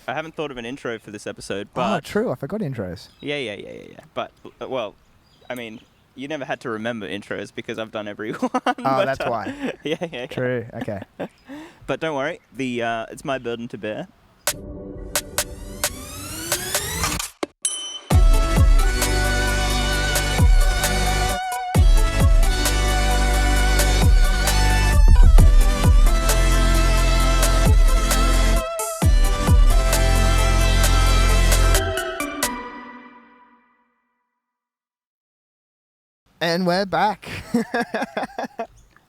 I haven't thought of an intro for this episode, Oh, but true. I forgot intros. yeah. But well, I mean, you never had to remember intros because I've done every one. Oh, but, that's why. Yeah. True. Okay. But don't worry, it's my burden to bear. And we're back.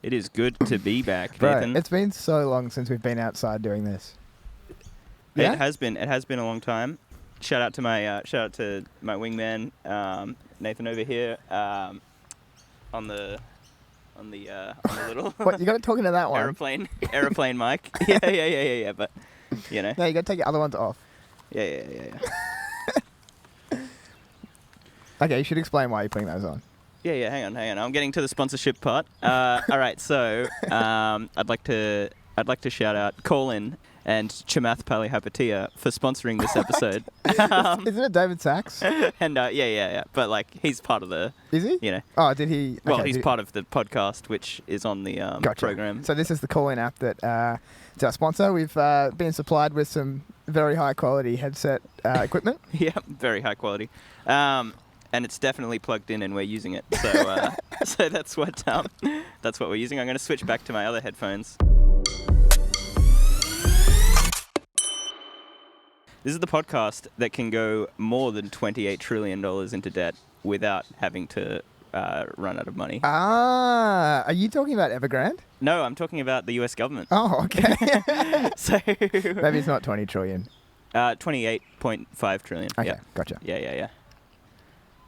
It is good to be back, Bro, Nathan. it's been so long since we've been outside doing this. It has been a long time. Shout out to my wingman, Nathan over here, on the little What, you got to talk into that one? aeroplane mic. Yeah. But you know. No, you got to take your other ones off. Yeah. Okay, you should explain why you're putting those on. Yeah. Hang on. I'm getting to the sponsorship part. All right. So I'd like to shout out Colin and Chamath Palihapitiya for sponsoring this episode. Isn't it David Sachs? And yeah. But like he's part of the. Is he? You know. Oh, did he? Well, okay, he's part of the podcast, which is on the Gotcha. program. So this is the call-in app that is our sponsor. We've been supplied with some very high-quality headset equipment. Yeah, very high quality. And it's definitely plugged in, and we're using it. So, so that's what we're using. I'm going to switch back to my other headphones. This is the podcast that can go more than $28 trillion into debt without having to run out of money. Ah, are you talking about Evergrande? No, I'm talking about the US government. Oh, okay. So Maybe it's not 20 trillion. 28.5 trillion. Okay, Yeah. gotcha. Yeah.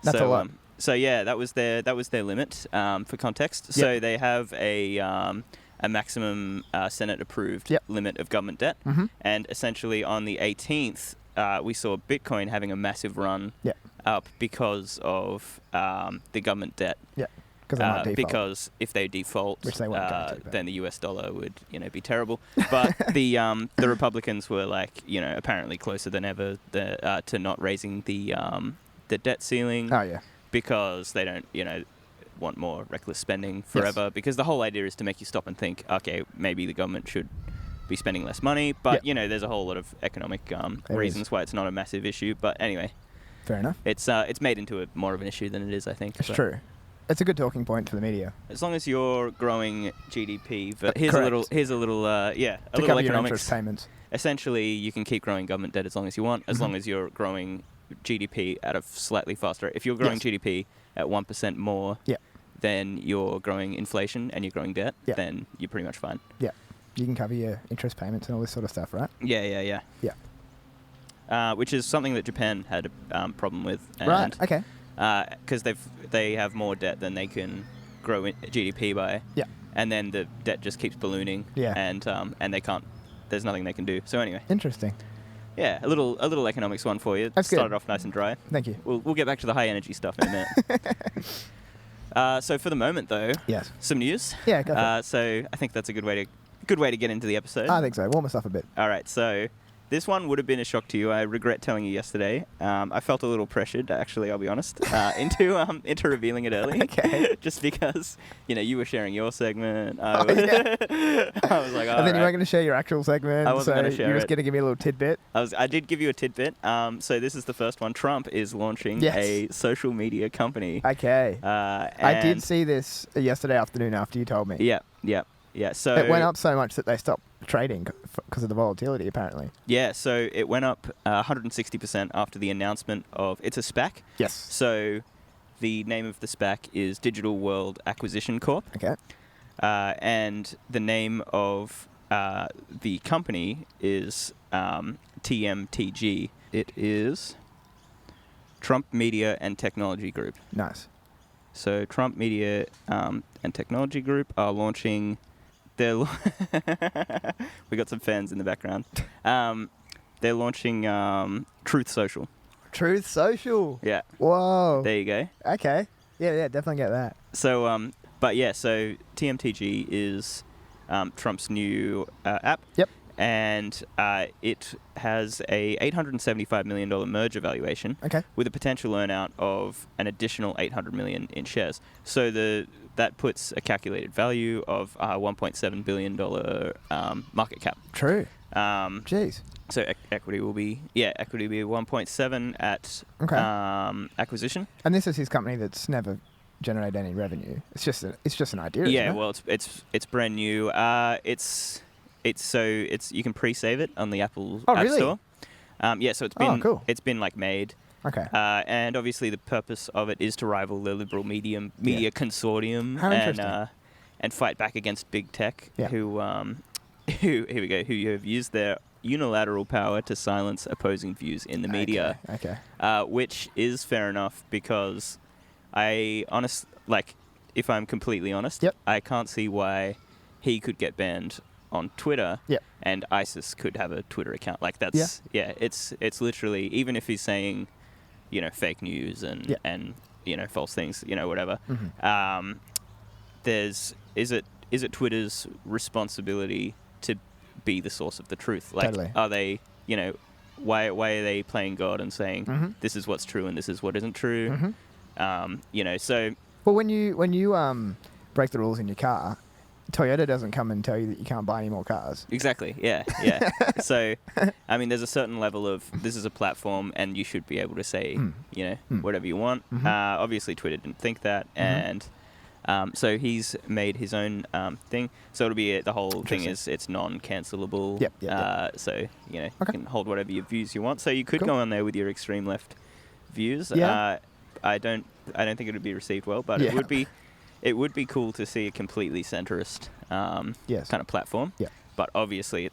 That's a lot. So yeah, that was their limit for context. Yep. So they have a maximum Senate-approved limit of government debt, and essentially on the 18th, we saw Bitcoin having a massive run up because of the government debt. Yeah, because they might default. Because if they default, Which they won't go to, then the US dollar would be terrible. But the Republicans were like apparently closer than ever to not raising the debt ceiling. Oh, yeah. Because they don't, want more reckless spending forever. Yes. Because the whole idea is to make you stop and think, okay, maybe the government should be spending less money. But, there's a whole lot of economic reasons why it's not a massive issue. But anyway. Fair enough. It's made into more of an issue than it is, I think. It's true. It's a good talking point for the media. As long as you're growing GDP. But here's a little to little cover economics. Your interest payments. Essentially, you can keep growing government debt as long as you want, as long as you're growing GDP at a slightly faster rate. If you're growing GDP at 1% more than you're growing inflation and you're growing debt, then you're pretty much fine. Yeah. You can cover your interest payments and all this sort of stuff, right? Yeah. Which is something that Japan had a problem with. And right, okay. Because they have more debt than they can grow GDP by. Yeah. And then the debt just keeps ballooning. Yeah. And they can't, there's nothing they can do. So anyway. Interesting. Yeah, a little economics one for you. That's good. Started off nice and dry. Thank you. We'll get back to the high energy stuff in a minute. So for the moment, though, some news. Yeah, go for it. So I think that's a good way to get into the episode. I think so. Warm us up a bit. All right. So this one would have been a shock to you. I regret telling you yesterday. I felt a little pressured, actually. I'll be honest, into revealing it early. Okay. Just because you were sharing your segment. I was like, and then you weren't going to share your actual segment. I wasn't going to share it. You were just going to give me a little tidbit. I did give you a tidbit. So this is the first one. Trump is launching a social media company. Okay. I did see this yesterday afternoon after you told me. Yeah. So it went up so much that they stopped trading because of the volatility, apparently. Yeah. So it went up 160% after the announcement of it's a SPAC. Yes. So the name of the SPAC is Digital World Acquisition Corp. Okay. And the name of the company is TMTG. It is Trump Media and Technology Group. Nice. So Trump Media and Technology Group are launching. We got some fans in the background. They're launching Truth Social. Truth Social. Yeah. Whoa. There you go. Okay. Yeah, definitely get that. So, so TMTG is Trump's new app. Yep. and it has a $875 million merger valuation with a potential earnout of an additional $800 million in shares. So that puts a calculated value of $1.7 billion market cap. True. Jeez. So equity will be 1.7 at acquisition. And this is his company that's never generated any revenue. It's just an idea. Yeah. Isn't it? Well, it's brand new. It's you can pre-save it on the Apple App Store. So it's been like made. Okay. And obviously the purpose of it is to rival the liberal media consortium and fight back against big tech who have used their unilateral power to silence opposing views in the media. Which is fair enough, because if I'm completely honest, I can't see why he could get banned on Twitter and ISIS could have a Twitter account. Like that's it's literally, even if he's saying, fake news and false things, whatever. Is it Twitter's responsibility to be the source of the truth? Like, are they, why are they playing God and saying this is what's true and this is what isn't true? So. Well, when you break the rules in your car, Toyota doesn't come and tell you that you can't buy any more cars. Exactly. Yeah. So, I mean, there's a certain level of, this is a platform and you should be able to say, whatever you want. Obviously, Twitter didn't think that, and so he's made his own thing. So it'll be the whole thing is it's non-cancelable. So you can hold whatever your views you want. So you could go on there with your extreme left views. I don't think it would be received well, but it would be cool to see a completely centrist kind of platform. But obviously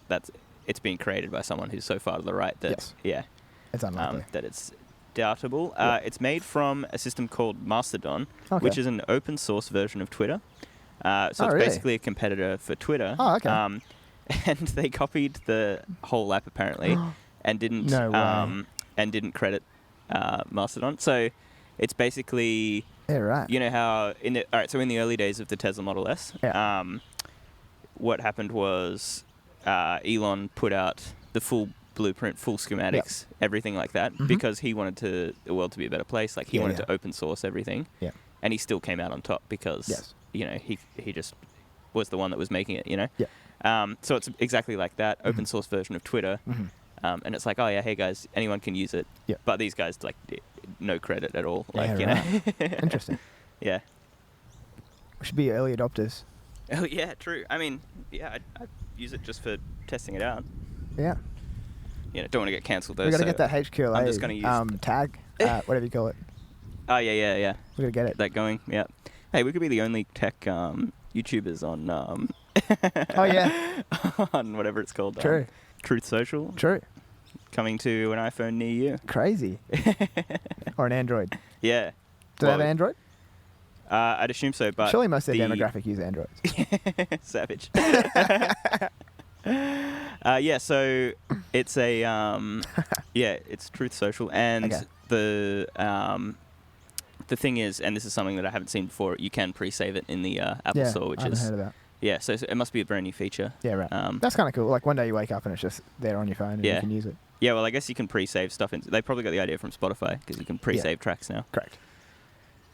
it's being created by someone who's so far to the right that it's unlikely that it's doubtable. It's made from a system called Mastodon, which is an open source version of Twitter. So it's basically a competitor for Twitter. And they copied the whole app apparently and didn't credit Mastodon. So it's basically how in the early days of the Tesla Model S, what happened was Elon put out the full blueprint, full schematics, everything like that, because he wanted the world to be a better place. Like he wanted to open source everything, and he still came out on top because he just was the one that was making it. So it's exactly like that, open source version of Twitter, and it's like, hey guys, anyone can use it, but these guys no credit at all. Interesting. We should be early adopters. Oh yeah, true. I mean, I'd use it just for testing it out. Don't want to get cancelled though. We got to get that HQLA I'm just going to use tag, whatever you call it. Oh yeah. We got to get it. That going. Yeah. Hey, we could be the only tech YouTubers on on whatever it's called. True. Truth Social. True. Coming to an iPhone near you. Crazy. Or an Android. Yeah. Do they have Android? I'd assume so, but surely most of their demographic use Androids. Savage. So it's it's Truth Social, and the thing is, and this is something that I haven't seen before, you can pre-save it in the Apple Store, which I haven't heard of that. Yeah, so it must be a brand new feature. Yeah, right. That's kind of cool. Like one day you wake up and it's just there on your phone and you can use it. Yeah, well, I guess you can pre-save stuff. They probably got the idea from Spotify because you can pre-save tracks now. Correct.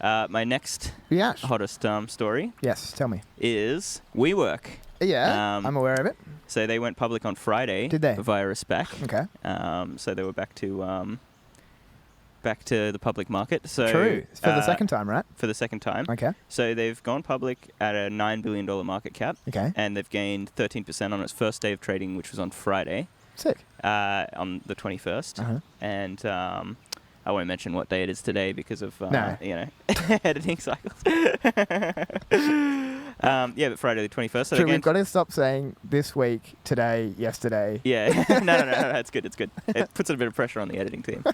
My next hottest story. Yes, tell me. Is WeWork. Yeah, I'm aware of it. So they went public on Friday. Did they? Via a SPAC. Okay. So they were back to the public market. So true. For the second time, right? For the secthe time. Okay. So they've gone public at a $9 billion market cap. Okay. And they've gained 13% on its first day of trading, which was on Friday. Sick. On the 21st. And I won't mention what day it is today because of editing cycles. But Friday the 21st. So we've got to stop saying this week, today, yesterday. Yeah. No, it's good. It's good. It puts a bit of pressure on the editing team.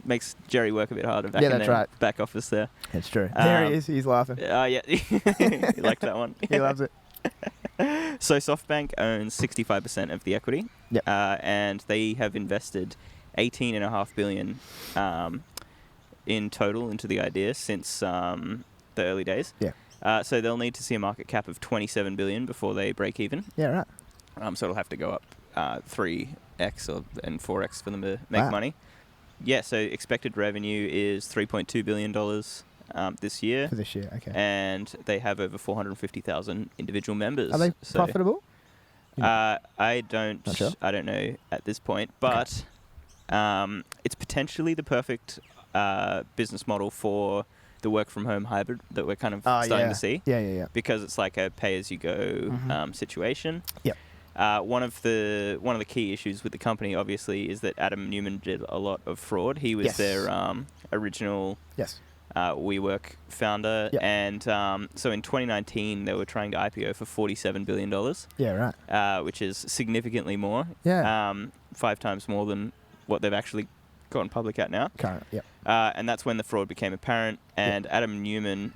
Makes Jerry work a bit harder back in the back office there. That's true. There he is. He's laughing. Yeah. You like that one? He loves it. So SoftBank owns 65% of the equity. Yep. And they have invested $18.5 billion in total into the idea since the early days. Yeah. So they'll need to see a market cap of $27 billion before they break even. Yeah, So it'll have to go up 3x and 4x for them to make money. Yeah, so expected revenue is $3.2 billion this year. For this year, okay. And they have over 450,000 individual members. Are they profitable? I don't know at this point, but it's potentially the perfect business model for the work from home hybrid that we're kind of starting to see. Yeah. Because it's like a pay as you go situation. Yep. One of the key issues with the company, obviously, is that Adam Neumann did a lot of fraud. He was their original WeWork founder, and so in 2019 they were trying to IPO for $47 billion. Yeah, right. Which is significantly more. Yeah. 5 times more than what they've actually gotten public at now. Current, yep. And that's when the fraud became apparent. And Adam Neumann,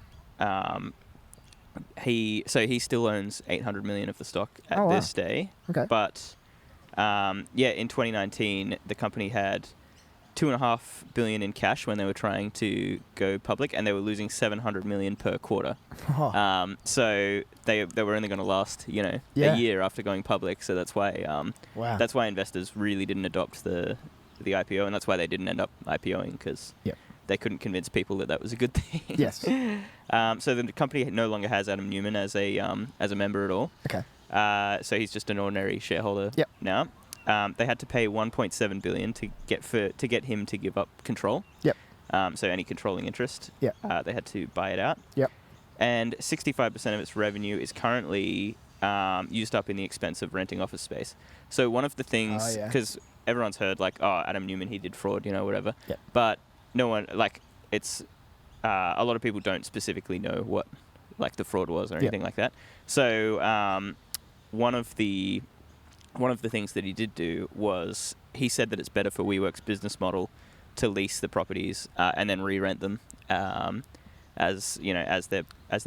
he still owns 800 million of the stock at this day. Okay. But in 2019 the company had $2.5 billion in cash when they were trying to go public, and they were losing 700 million per quarter. So they were only going to last, a year after going public. So that's why that's why investors really didn't adopt the IPO, and that's why they didn't end up IPOing, because they couldn't convince people that was a good thing. Yes. So the company no longer has Adam Neumann as a member at all. Okay. So he's just an ordinary shareholder now. They had to pay $1.7 billion to get him to give up control. Yep. So any controlling interest. Yep. They had to buy it out. Yep. And 65% of its revenue is currently used up in the expense of renting office space. So one of the things, because everyone's heard Adam Neumann, he did fraud, whatever. Yep. But no one it's a lot of people don't specifically know what the fraud was or anything like that. So one of the things that he did do was he said that it's better for WeWork's business model to lease the properties and then re-rent them as their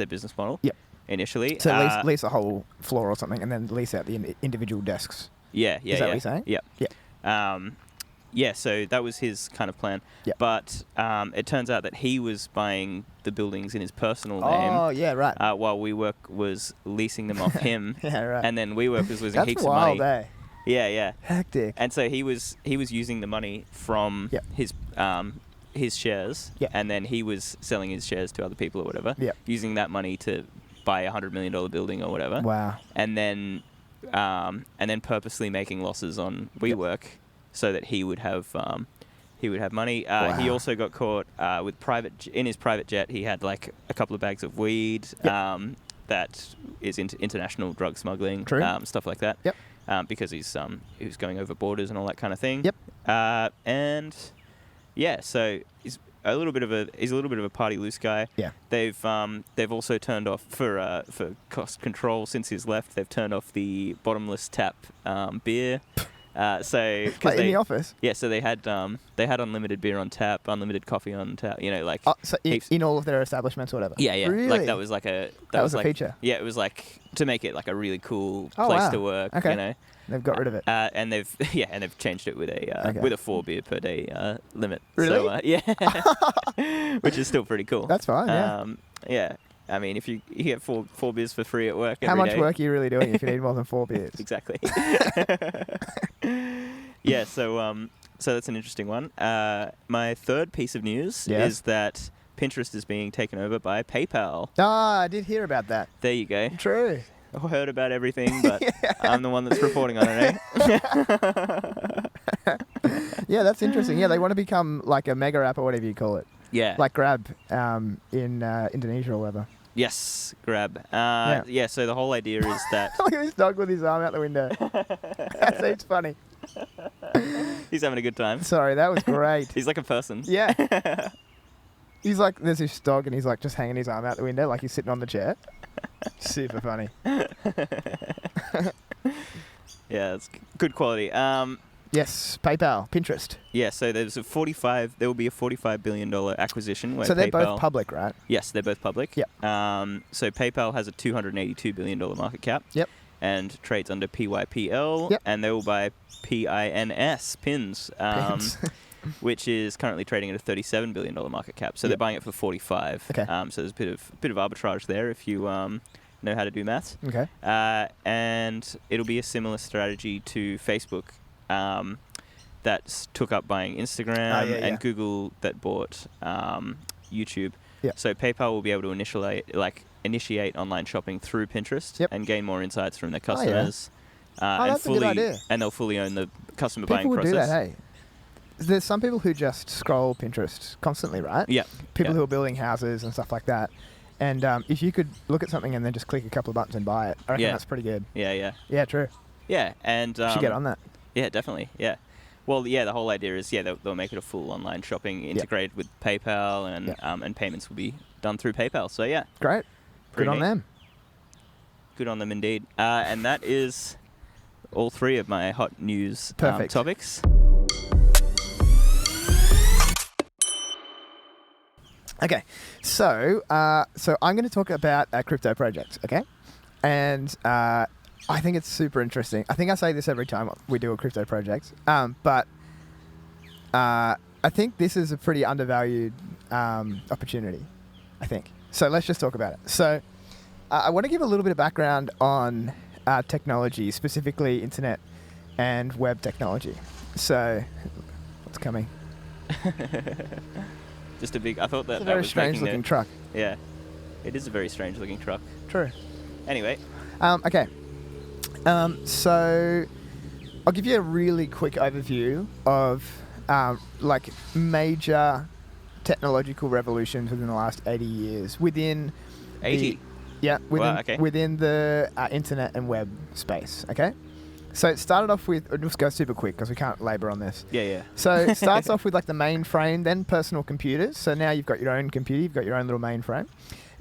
business model. Yep. Initially. So lease a whole floor or something, and then lease out the individual desks. Yeah. Is that what you're saying? Yeah. So that was his kind of plan. Yep. But it turns out that he was buying the buildings in his personal name. Oh, yeah, right. While WeWork was leasing them off him. Yeah, right. And then WeWork was losing heaps of money. That's wild, Yeah. Hectic. And so he was using the money from his shares, and then he was selling his shares to other people or whatever, using that money to buy a $100 million building or whatever. Wow. And then purposely making losses on WeWork so that he would have money. He also got caught with in his private jet. He had a couple of bags of weed that is international drug smuggling, stuff like that. Yep. Because he was going over borders and all that kind of thing. Yep. So he's a little bit of a party loose guy. Yeah. They've also turned off for cost control since he's left. They've turned off the bottomless tap beer. In the office. Yeah, so they had unlimited beer on tap, unlimited coffee on tap. So in all of their establishments, or whatever. Yeah. Really? That was a feature. Yeah, it was to make it a really cool place to work. Okay. They've got rid of it. And they've changed it with a 4 beer per day limit. Really? So which is still pretty cool. That's fine. Yeah. Yeah. I mean, if you get four beers for free at work every day. How much work are you really doing if you need more than 4 beers? Exactly. Yeah, so that's an interesting one. My third piece of news is that Pinterest is being taken over by PayPal. Ah, I did hear about that. There you go. True. I heard about everything, but I'm the one that's reporting on it, eh? Yeah, that's interesting. Yeah, they want to become like a mega app or whatever you call it. Yeah. Like Grab in Indonesia or whatever. Yes, Grab. So the whole idea is that... Look at this dog with his arm out the window. That seems funny. He's having a good time. Sorry, that was great. He's like a person. Yeah. He's like, there's this dog and he's like just hanging his arm out the window like he's sitting on the chair. Super funny. Yeah, it's good quality. Yes, PayPal, Pinterest. Yeah, so there will be a $45 billion acquisition. Where so they're both public, right? Yes, they're both public. Yep. So PayPal has a $282 billion market cap. Yep. And trades under PYPL. Yep. And they will buy PINS, PINS. Which is currently trading at a $37 billion market cap. So they're buying it for 45. Okay. So there's a bit of arbitrage there if you know how to do maths. Okay. And it'll be a similar strategy to Facebook that took up buying Instagram and Google that bought YouTube. Yep. So PayPal will be able to initiate online shopping through Pinterest and gain more insights from their customers. That's a good idea. And they'll fully own the customer People buying would process. do that, hey? There's some people who just scroll Pinterest constantly, right? Yeah. People who are building houses and stuff like that. And if you could look at something and then just click a couple of buttons and buy it, I reckon that's pretty good. Yeah. Yeah, true. Yeah, and... should get on that. Yeah, definitely, yeah. Well, the whole idea is, they'll make it a full online shopping integrated with PayPal, and payments will be done through PayPal. So, yeah. Great. Good on them. Good on them indeed. And that is all three of my hot news topics. Okay, so I'm going to talk about a crypto project, okay? And I think it's super interesting. I think I say this every time we do a crypto project, but I think this is a pretty undervalued opportunity, I think. So let's just talk about it. So I want to give a little bit of background on technology, specifically internet and web technology. So what's coming? Just a big... I thought that it's a very strange-looking truck. Yeah, it is a very strange-looking truck. True. Anyway. Okay. So I'll give you a really quick overview of major technological revolutions within the last 80 years within 80? Within the internet and web space, okay? So it started off with... We'll just go super quick because we can't labour on this. Yeah. So it starts off with the mainframe, then personal computers. So now you've got your own computer, you've got your own little mainframe.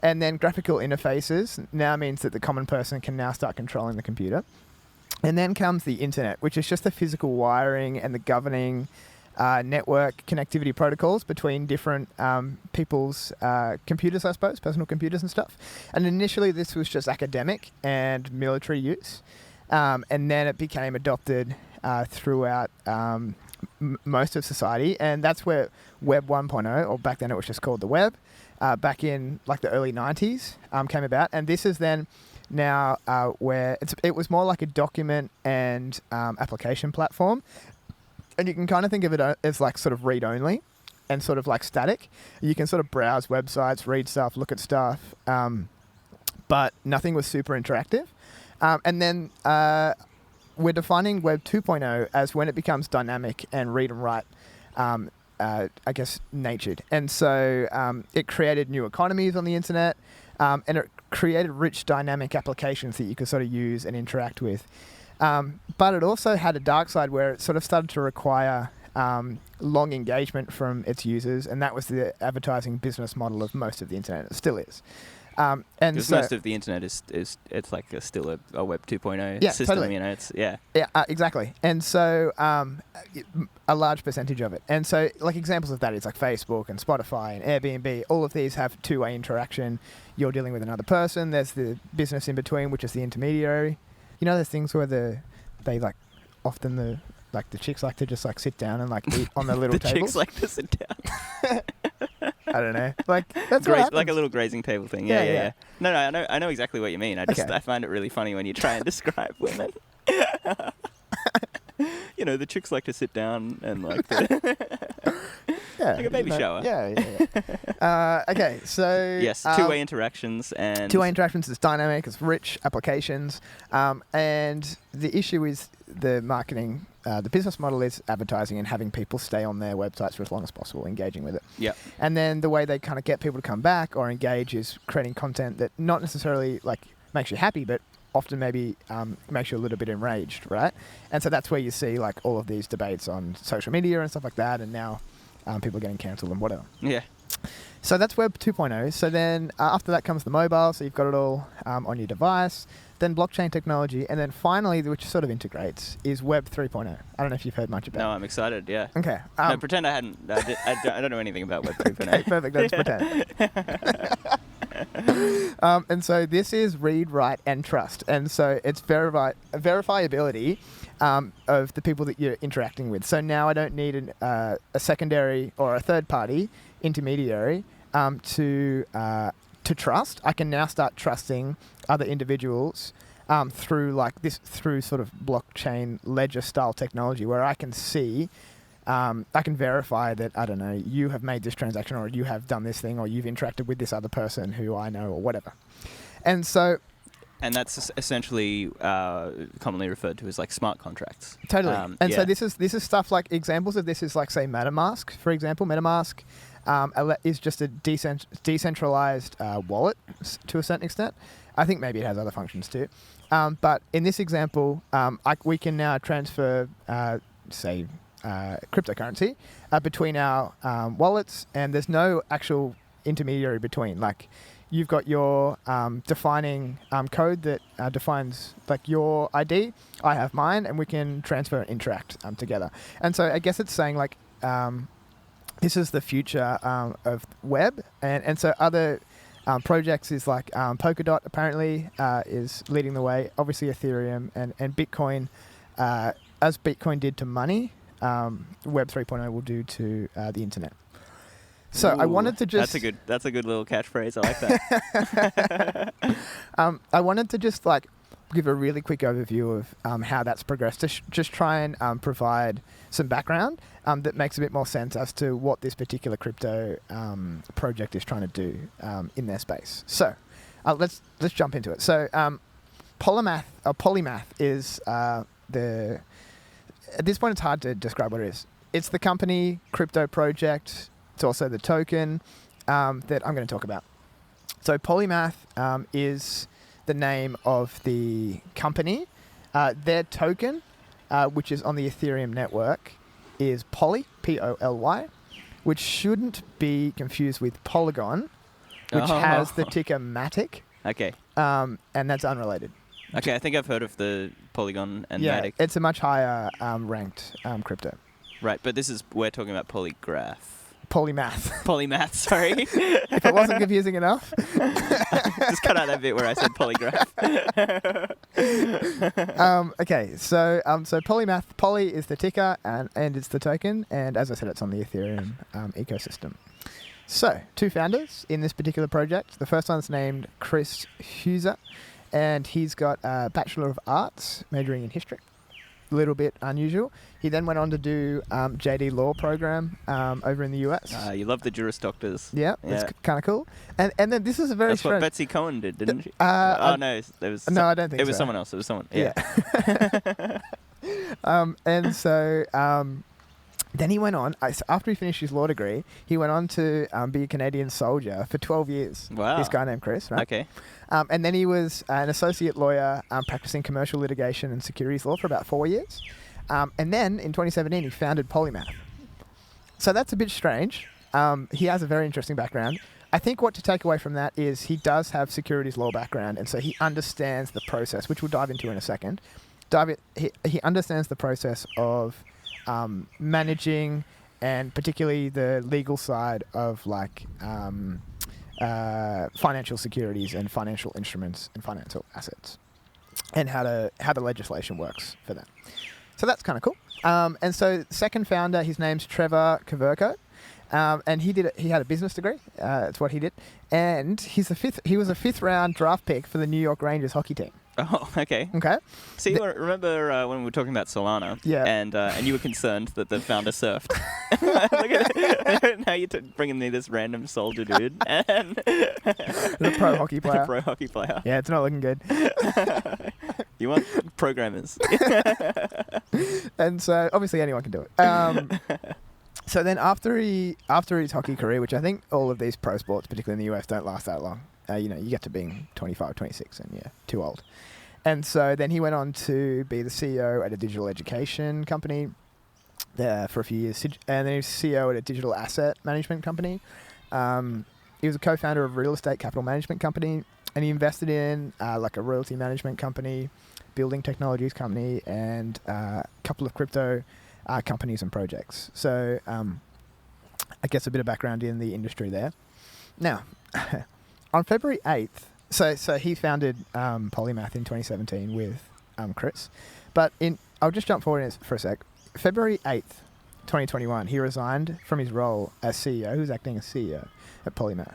And then graphical interfaces now means that the common person can now start controlling the computer. And then comes the internet, which is just the physical wiring and the governing network connectivity protocols between different people's computers, I suppose, personal computers and stuff. And initially this was just academic and military use. And then it became adopted throughout most of society. And that's where Web 1.0, or back then it was just called the web, back in the early 90s came about. And this is then now where it was more like a document and application platform. And you can kind of think of it as sort of read-only and sort of static. You can sort of browse websites, read stuff, look at stuff, but nothing was super interactive. And then we're defining Web 2.0 as when it becomes dynamic and read and write, natured. And so it created new economies on the internet, and it created rich dynamic applications that you could sort of use and interact with. But it also had a dark side where it sort of started to require long engagement from its users, and that was the advertising business model of most of the internet. It still is. And so most of the internet is still a Web 2.0 system. Totally. Exactly. And so a large percentage of it. And so examples of that is Facebook and Spotify and Airbnb. All of these have two-way interaction. You're dealing with another person. There's the business in between, which is the intermediary. There's things where the chicks like to just sit down and eat on their little the tables. Chicks like to sit down. I don't know. That's what happens. Like a little grazing table thing. Yeah. No, I know exactly what you mean. I find it really funny when you try and describe women. The chicks like to sit down and like a baby shower. Yeah. Okay, so yes, two-way interactions and two-way interactions is dynamic, it's rich applications, and the issue is the marketing. The business model is advertising and having people stay on their websites for as long as possible, engaging with it. Yeah. And then the way they kind of get people to come back or engage is creating content that not necessarily makes you happy, but often maybe makes you a little bit enraged, right? And so that's where you see all of these debates on social media and stuff like that, and now people getting cancelled and whatever. Yeah. So that's Web 2.0. So then after that comes the mobile, so you've got it all on your device. Then blockchain technology, and then finally, which sort of integrates, is Web 3.0. I don't know if you've heard much about it. No, I'm excited, yeah. Okay. No, pretend I hadn't. I don't know anything about Web 3.0. Okay, perfect. Let's pretend. And so this is read, write, and trust. And so it's verifiability of the people that you're interacting with. So now I don't need a secondary or a third-party intermediary to to trust. I can now start trusting other individuals through sort of blockchain ledger style technology, where I can see, I can verify that, I don't know, you have made this transaction, or you have done this thing, or you've interacted with this other person who I know, or whatever. And so... And that's essentially commonly referred to as like smart contracts. Totally. So this is stuff like, examples of this is like, say, MetaMask, for example. MetaMask is just a decentralized wallet to a certain extent. I think maybe it has other functions too. But in this example, we can now transfer, say, cryptocurrency between our wallets, and there's no actual intermediary between. Like, you've got your defining code that defines like your ID. I have mine, and we can transfer and interact together. And so I guess it's saying like this is the future of web, and so other projects is like Polkadot apparently is leading the way. Obviously Ethereum and Bitcoin, as Bitcoin did to money, Web 3.0 will do to the internet. So I wanted to just... That's a good little catchphrase. I like that. I wanted to just like give a really quick overview of how that's progressed, to just try and provide some background that makes a bit more sense as to what this particular crypto project is trying to do in their space. So let's jump into it. So Polymath is the... At this point, it's hard to describe what it is. It's the company, crypto project. It's also the token that I'm going to talk about. So Polymath is the name of the company. Their token, which is on the Ethereum network, is Poly, P-O-L-Y, which shouldn't be confused with Polygon, which has the ticker Matic. Okay. And that's unrelated. Okay, I think I've heard of the Polygon and yeah, Matic. It's a much higher ranked crypto. Right, but we're talking about Polygraph. Polymath. Polymath, sorry. If it wasn't confusing enough. Just cut out that bit where I said polygraph. Okay, so Polymath, Poly is the ticker and it's the token, and as I said, it's on the Ethereum ecosystem. So, two founders in this particular project. The first one's named Chris Huser, and he's got a Bachelor of Arts, majoring in history. A little bit unusual. He then went on to do JD Law program over in the US. You love the Juris Doctors. Yeah, it's kind of cool. And then this is a very That's strange... what Betsy Cohen did, didn't she? no, I don't think it was so. someone else. It was someone. Yeah. And so then he went on, after he finished his law degree, he went on to be a Canadian soldier for 12 years. Wow. This guy named Chris, right? Okay. And then he was an associate lawyer practicing commercial litigation and securities law for about 4 years. And then in 2017, he founded Polymath. So that's a bit strange. He has a very interesting background. I think what to take away from that is he does have securities law background, and so he understands the process, which we'll dive into in a second. He understands the process of managing, and particularly the legal side of like financial securities and financial instruments and financial assets, and how the legislation works for that. So that's kind of cool. And so second founder, his name's Trevor Koverko, and he had a business degree. That's what he did, and he was a fifth round draft pick for the New York Rangers hockey team. Oh, okay. Okay. See, remember when we were talking about Solana? Yeah. And you were concerned that the founder surfed. Look at it. Now you're bringing me this random soldier dude. And the pro hockey player. The pro hockey player. Yeah, it's not looking good. You want programmers. And so, obviously, anyone can do it. So then after his hockey career, which I think all of these pro sports, particularly in the US, don't last that long. You get to being 25, 26, and yeah, too old. And so then he went on to be the CEO at a digital education company for a few years. And then he was CEO at a digital asset management company. He was a co-founder of a real estate capital management company. And he invested in like a royalty management company, building technologies company, and a couple of crypto companies and projects. So I guess a bit of background in the industry there. Now, on February 8th, so he founded Polymath in 2017 with Chris. But I'll just jump forward for a sec. February 8th, 2021, he resigned from his role as CEO. He was acting as CEO at Polymath.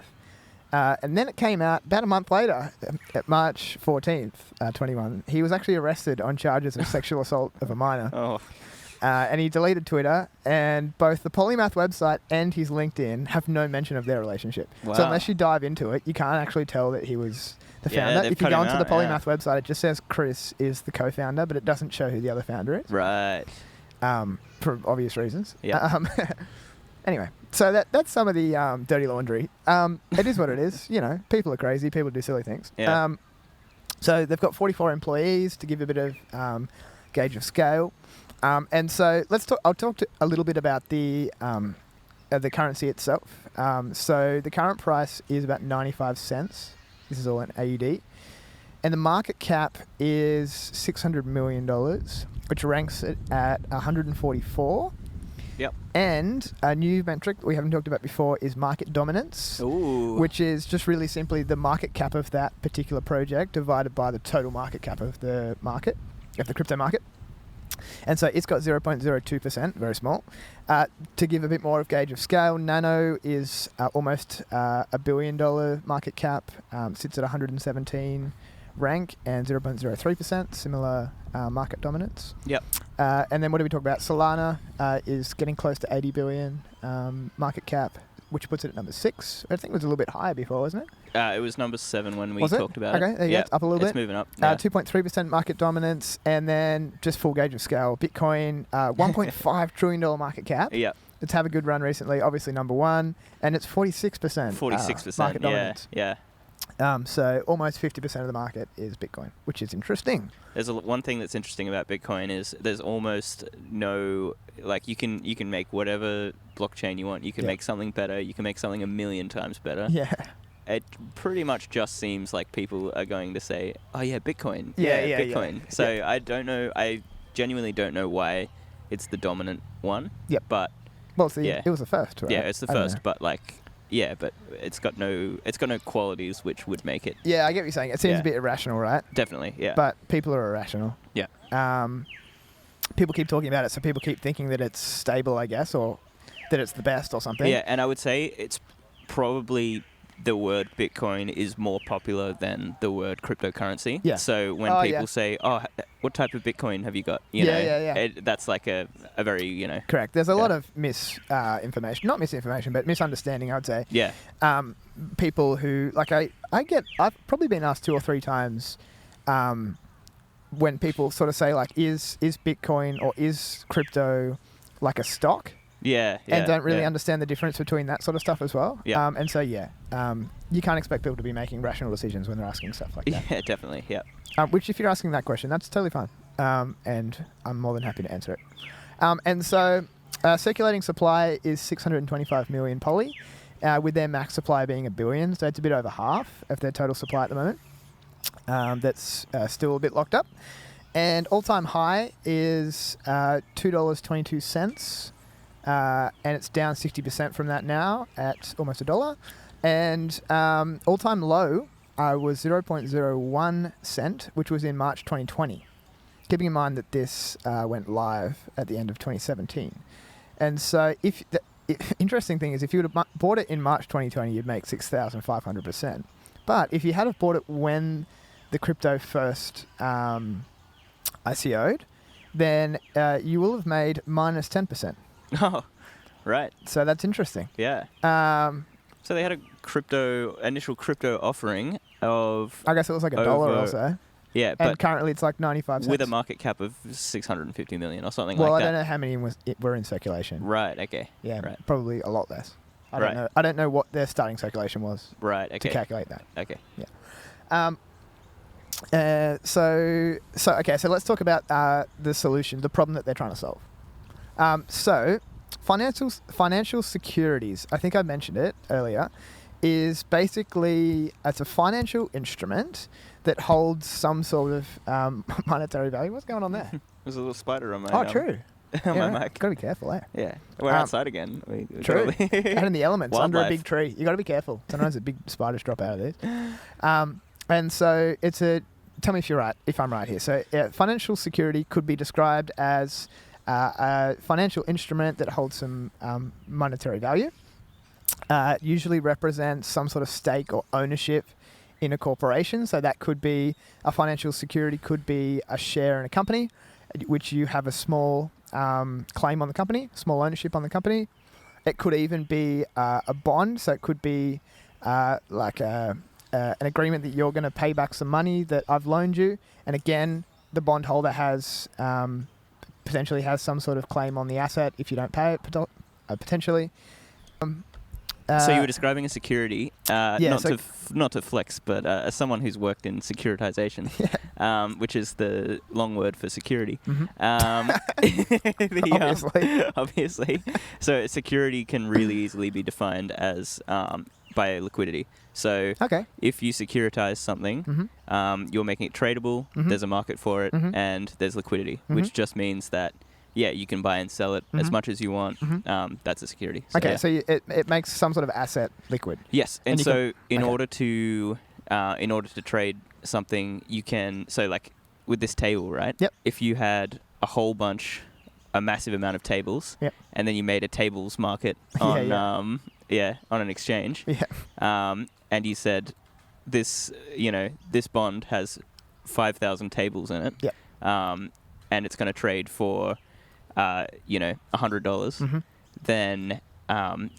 And then it came out about a month later, at March 14th, 21. He was actually arrested on charges of sexual assault of a minor. Oh. And he deleted Twitter, and both the Polymath website and his LinkedIn have no mention of their relationship. Wow. So unless you dive into it, you can't actually tell that he was the founder. they've If you cut go him onto the out, Polymath website, it just says Chris is the co-founder, but it doesn't show who the other founder is. Right. For obvious reasons. Yeah. Anyway, so that's some of the dirty laundry. It is what it is. You know, people are crazy. People do silly things. Yeah. So they've got 44 employees to give a bit of gauge of scale. And so I'll talk a little bit about the currency itself. So the current price is about 95 cents. This is all in AUD. And the market cap is $600 million, which ranks it at 144. Yep. And a new metric that we haven't talked about before is market dominance, Ooh. which is just really simply the market cap of that particular project divided by the total market cap of the crypto market. And so it's got 0.02%, very small. To give a bit more of gauge of scale, Nano is almost $1 billion market cap, sits at 117 rank and 0.03%, similar market dominance. Yep. And then what do we talk about? Solana is getting close to 80 billion market cap, which puts it at number 6. I think it was a little bit higher before, wasn't it? It was number 7 when we talked about it. Okay, there you go. It's up a little bit. It's moving up. Yeah. 2.3% market dominance, and then just full gauge of scale. Bitcoin, $1.5 trillion market cap. Yep. It's had a good run recently, obviously number 1, and it's 46%. 46%. Market dominance. Yeah. So almost 50% of the market is Bitcoin, which is interesting. There's one thing that's interesting about Bitcoin is there's almost no, like, you can make whatever blockchain you want. You can make something better. You can make something 1,000,000 times better. Yeah. It pretty much just seems like people are going to say, oh yeah, Bitcoin. Yeah, Bitcoin. yeah. So yeah. I don't know. I genuinely don't know why it's the dominant one. Yep. But well, it was the first, right? Yeah, it's the first, but like, yeah, but it's got no qualities which would make it. Yeah, I get what you're saying. It seems a bit irrational, right? Definitely, yeah. But people are irrational. Yeah. People keep talking about it, so people keep thinking that it's stable, I guess, or that it's the best or something. Yeah, and I would say it's probably the word Bitcoin is more popular than the word cryptocurrency. Yeah. So when people say, oh, what type of Bitcoin have you got? You know, that's like a very, you know. Correct. There's a lot of misinformation. Not misinformation, but misunderstanding, I would say. Yeah. People who, like, I've probably been asked 2 or 3 times when people sort of say, like, is Bitcoin or is crypto like a stock? Yeah, and don't really understand the difference between that sort of stuff as well. Yeah. And so, you can't expect people to be making rational decisions when they're asking stuff like that. Yeah, definitely, yeah. Which, if you're asking that question, that's totally fine. And I'm more than happy to answer it. And so, circulating supply is 625 million poly, with their max supply being 1 billion. So it's a bit over half of their total supply at the moment. That's still a bit locked up. And all-time high is $2.22. And it's down 60% from that now at almost $1. And all-time low was 0.01 cent, which was in March 2020. Keeping in mind that this went live at the end of 2017. And so interesting thing is if you would have bought it in March 2020, you'd make 6,500%. But if you had have bought it when the crypto first ICO'd, then you will have made minus 10%. Oh, right. So that's interesting. Yeah. So they had a initial crypto offering of, I guess it was like $1 or so. Yeah, and currently it's like 95 cents. With a market cap of 650 million or something like that. Well, I don't know how many were in circulation. Right, okay. Yeah, right. Probably a lot less. I don't know what their starting circulation was. Right, okay. To calculate that. Okay. Yeah. So let's talk about the solution, the problem that they're trying to solve. So financial securities, I think I mentioned it earlier, is basically, it's a financial instrument that holds some sort of monetary value. What's going on there? There's a little spider on my Oh, true. on my mic. Got to be careful, eh? Yeah. We're outside again. True. Out in the elements, Wildlife. under a big tree. You got to be careful. Sometimes the big spiders drop out of these. And so it's tell me if I'm right here. So financial security could be described as a financial instrument that holds some monetary value. usually represents some sort of stake or ownership in a corporation. So that could be a financial security, could be a share in a company, which you have a small claim on the company, small ownership on the company. It could even be a bond. So it could be like an agreement that you're going to pay back some money that I've loaned you. And again, the bondholder has potentially has some sort of claim on the asset if you don't pay it, potentially. So you were describing a security, not to flex, but as someone who's worked in securitization, which is the long word for security. Obviously. So a security can really easily be defined as by liquidity. So if you securitize something, you're making it tradable, there's a market for it, and there's liquidity, which just means that you can buy and sell it as much as you want. That's a security. So, so it makes some sort of asset liquid. Yes, and so in order to trade something, you can like with this table, right? Yep. If you had a massive amount of tables, and then you made a tables market on on an exchange, and you said this bond has 5,000 tables in it, and it's going to trade for $100, then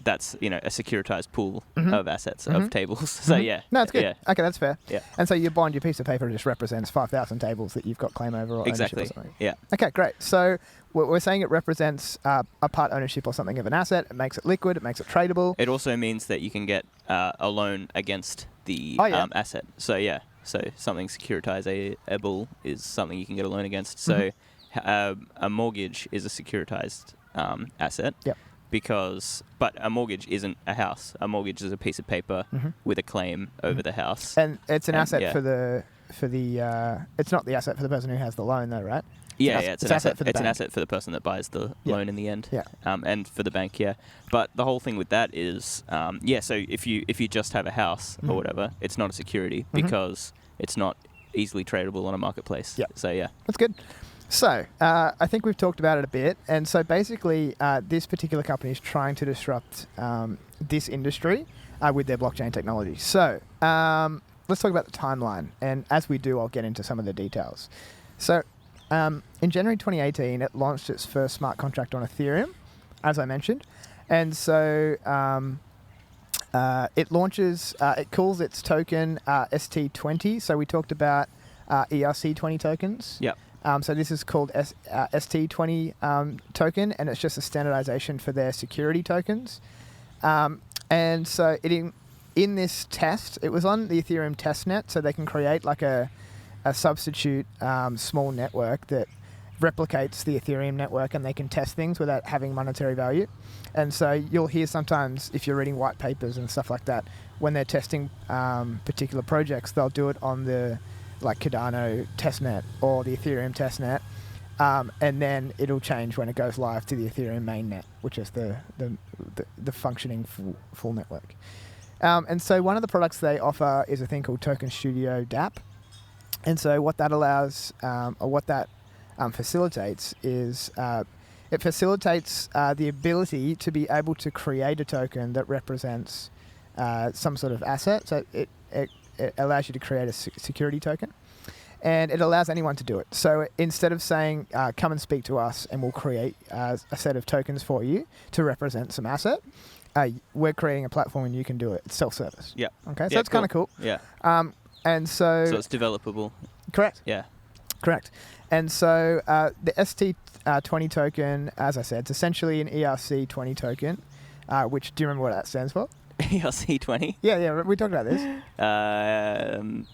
that's a securitized pool of assets of tables. So no, that's good. Yeah. Okay, that's fair. Yeah. And so your bond, your piece of paper, just represents 5,000 tables that you've got claim over or exactly. ownership or something. Yeah. Okay, great. So we're saying it represents a part ownership or something of an asset. It makes it liquid. It makes it tradable. It also means that you can get a loan against the asset. So so something securitizable is something you can get a loan against. So a mortgage is a securitized asset. Yep. But a mortgage isn't a house. A mortgage is a piece of paper with a claim over the house. And it's an asset for the it's not the asset for the person who has the loan though, right? It's an asset for the bank. An asset for the person that buys the loan in the end. Yeah. And for the bank, But the whole thing with that is, so if you just have a house or whatever, it's not a security because it's not easily tradable on a marketplace. Yeah. So that's good. So I think we've talked about it a bit. And so basically this particular company is trying to disrupt this industry with their blockchain technology. So let's talk about the timeline. And as we do, I'll get into some of the details. So in January 2018, it launched its first smart contract on Ethereum, as I mentioned. And so it launches, it calls its token ST20. So we talked about ERC20 tokens. Yep. So this is called ST20 token, and it's just a standardization for their security tokens. And so in this test, it was on the Ethereum testnet, so they can create like a substitute small network that replicates the Ethereum network, and they can test things without having monetary value. And so you'll hear sometimes, if you're reading white papers and stuff like that, when they're testing particular projects, they'll do it on the Cardano testnet or the Ethereum testnet, and then it'll change when it goes live to the Ethereum mainnet, which is the functioning full network. And so one of the products they offer is a thing called Token Studio Dap. And so what that allows, or what that facilitates is it facilitates the ability to be able to create a token that represents some sort of asset. So it allows you to create a security token, and it allows anyone to do it. So instead of saying, come and speak to us and we'll create a set of tokens for you to represent some asset, we're creating a platform and you can do it. It's self-service. Yeah. Okay, so it's kind of cool. Yeah. And so it's developable. Correct. Yeah. Correct. And so the ST20 token, as I said, it's essentially an ERC20 token, which, do you remember what that stands for? ERC20? Yeah, we talked about this.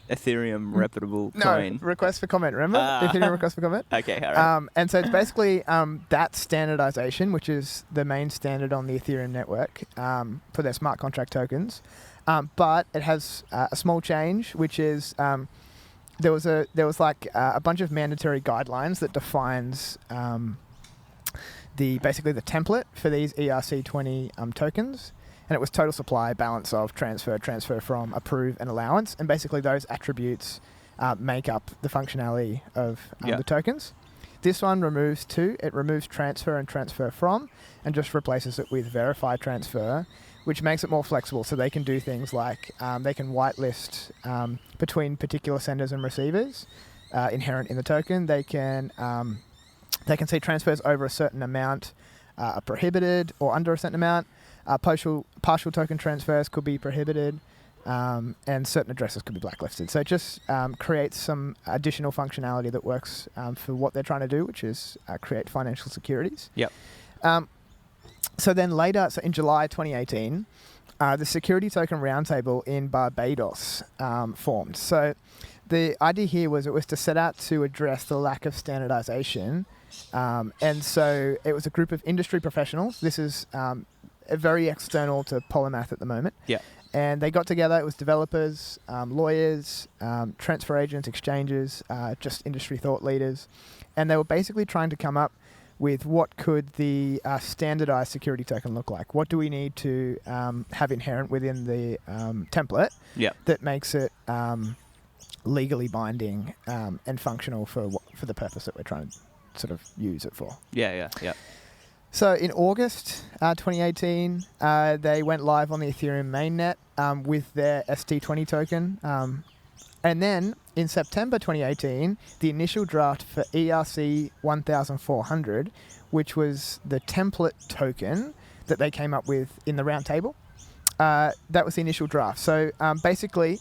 Ethereum reputable coin. No, request for comment, remember? Ethereum request for comment? Okay, all right. And so it's basically that standardization, which is the main standard on the Ethereum network for their smart contract tokens. But it has a small change, which is there was a bunch of mandatory guidelines that defines basically the template for these ERC20 tokens. And it was total supply, balance of, transfer from, approve, and allowance. And basically those attributes make up the functionality of the tokens. This one removes two. It removes transfer and transfer from, and just replaces it with verify transfer, which makes it more flexible. So they can do things like they can whitelist between particular senders and receivers inherent in the token. They can see transfers over a certain amount are prohibited, or under a certain amount. Partial token transfers could be prohibited. And certain addresses could be blacklisted. So it just creates some additional functionality that works for what they're trying to do, which is create financial securities. Yep. So then later, so in July 2018, the Security Token Roundtable in Barbados formed. So the idea here was it was to set out to address the lack of standardization. And so it was a group of industry professionals. This is very external to Polymath at the moment. Yeah. And they got together. It was developers, lawyers, transfer agents, exchanges, just industry thought leaders. And they were basically trying to come up with what could the standardized security token look like. What do we need to have inherent within the template that makes it legally binding and functional for the purpose that we're trying to sort of use it for. Yeah. So in August 2018, they went live on the Ethereum mainnet with their ST20 token. And then in September 2018, the initial draft for ERC 1400, which was the template token that they came up with in the roundtable, that was the initial draft. So basically,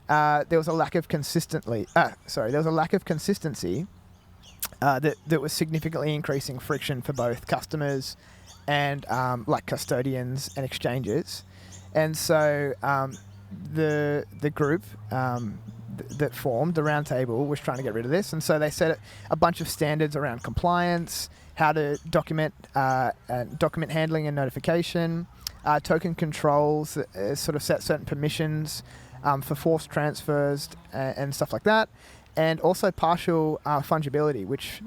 there was a lack of consistency that was significantly increasing friction for both customers and like custodians and exchanges. And so the group that formed the roundtable was trying to get rid of this. And so they set a bunch of standards around compliance, how to document handling and notification, token controls, sort of set certain permissions for forced transfers and stuff like that. And also partial fungibility, which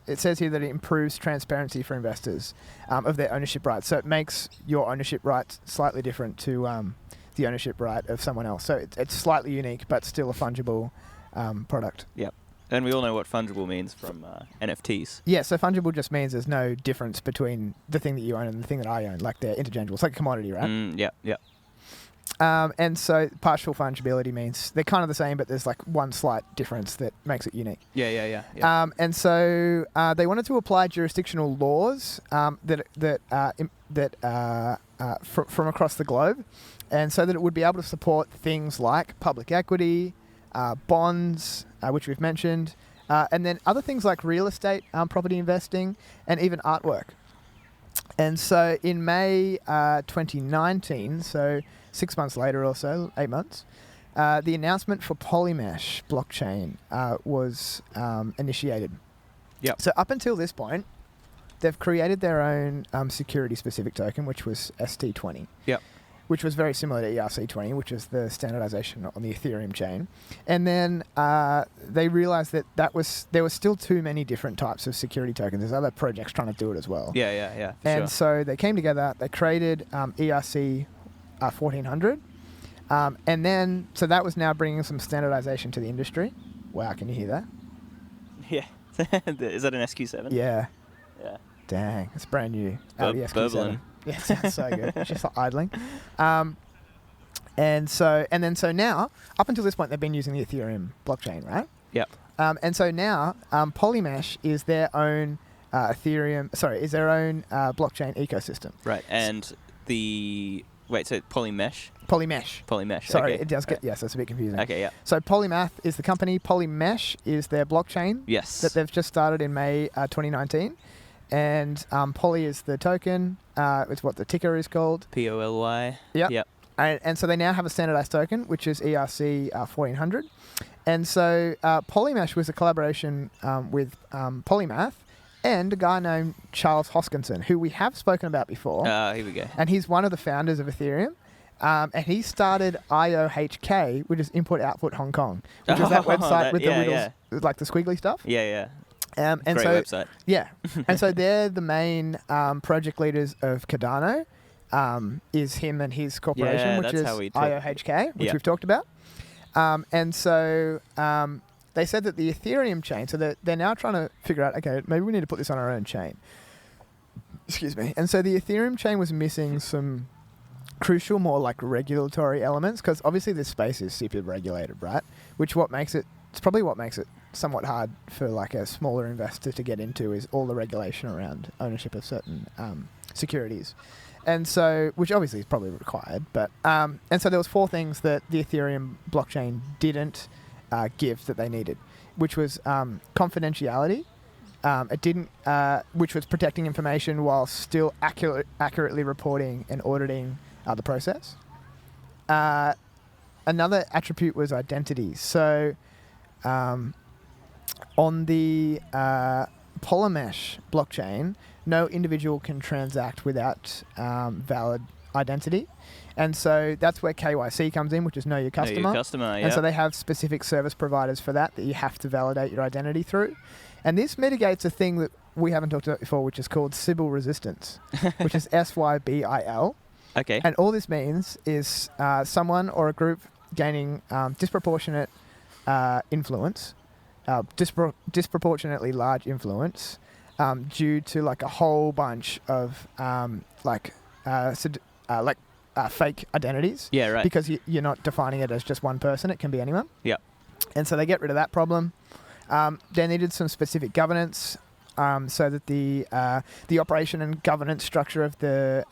it says here that it improves transparency for investors of their ownership rights. So it makes your ownership rights slightly different to the ownership right of someone else. So it's slightly unique, but still a fungible product. Yep. And we all know what fungible means from NFTs. Yeah, so fungible just means there's no difference between the thing that you own and the thing that I own. Like they're interchangeable. It's like a commodity, right? Yeah. And so partial fungibility means they're kind of the same, but there's like one slight difference that makes it unique. Yeah. And so they wanted to apply jurisdictional laws from across the globe, and so that it would be able to support things like public equity, bonds, which we've mentioned, and then other things like real estate, property investing, and even artwork. And so in May 2019, so 6 months later or so, 8 months, the announcement for Polymesh blockchain was initiated. Yep. So up until this point, they've created their own security-specific token, which was ST20. Yep. Which was very similar to ERC20, which is the standardization on the Ethereum chain. And then they realized that there was still too many different types of security tokens. There's other projects trying to do it as well. Yeah. And so they came together, they created ERC 1400. And then, so that was now bringing some standardization to the industry. Wow, can you hear that? Yeah. Is that an SQ7? Yeah. Yeah. Dang, it's brand new. SQ7. Burbling. Yeah, it sounds so good. It's just like idling. And so now, up until this point, they've been using the Ethereum blockchain, right? Yep. And so now, Polymesh is their own blockchain ecosystem. Right. And so Polymesh? Polymesh. Sorry, okay. it does get, yes, that's a bit confusing. Okay, yeah. So Polymath is the company. Polymesh is their blockchain. Yes. That they've just started in May 2019. And Poly is the token. It's what the ticker is called. POLY. Yep. And so they now have a standardized token, which is ERC 1400. And so Polymesh was a collaboration with Polymath and a guy named Charles Hoskinson, who we have spoken about before. Here we go. And he's one of the founders of Ethereum. And he started IOHK, which is Input Output Hong Kong, which is that website with the riddles, like the squiggly stuff. Yeah. And great so, website. Yeah. And so they're the main project leaders of Cardano, is him and his corporation, which is IOHK, which we've talked about. And so they said that the Ethereum chain, so they're now trying to figure out, okay, maybe we need to put this on our own chain. Excuse me. And so the Ethereum chain was missing some crucial, more like regulatory elements, because obviously this space is super regulated, right? It's probably what makes it somewhat hard for like a smaller investor to get into, is all the regulation around ownership of certain securities. And so, which obviously is probably required, but, and so there was 4 things that the Ethereum blockchain didn't give that they needed, which was confidentiality. It didn't, which was protecting information while still accurately reporting and auditing the process. Another attribute was identity. So, on the Polymesh blockchain, no individual can transact without valid identity. And so that's where KYC comes in, which is know your customer. Know your customer, yeah. And so they have specific service providers for that you have to validate your identity through. And this mitigates a thing that we haven't talked about before, which is called Sybil resistance, which is SYBIL. Okay. And all this means is someone or a group gaining disproportionate influence, disproportionately large influence, due to like a whole bunch of fake identities. Yeah, right. Because you're not defining it as just one person; it can be anyone. Yeah. And so they get rid of that problem. They needed some specific governance, so that the operation and governance structure of the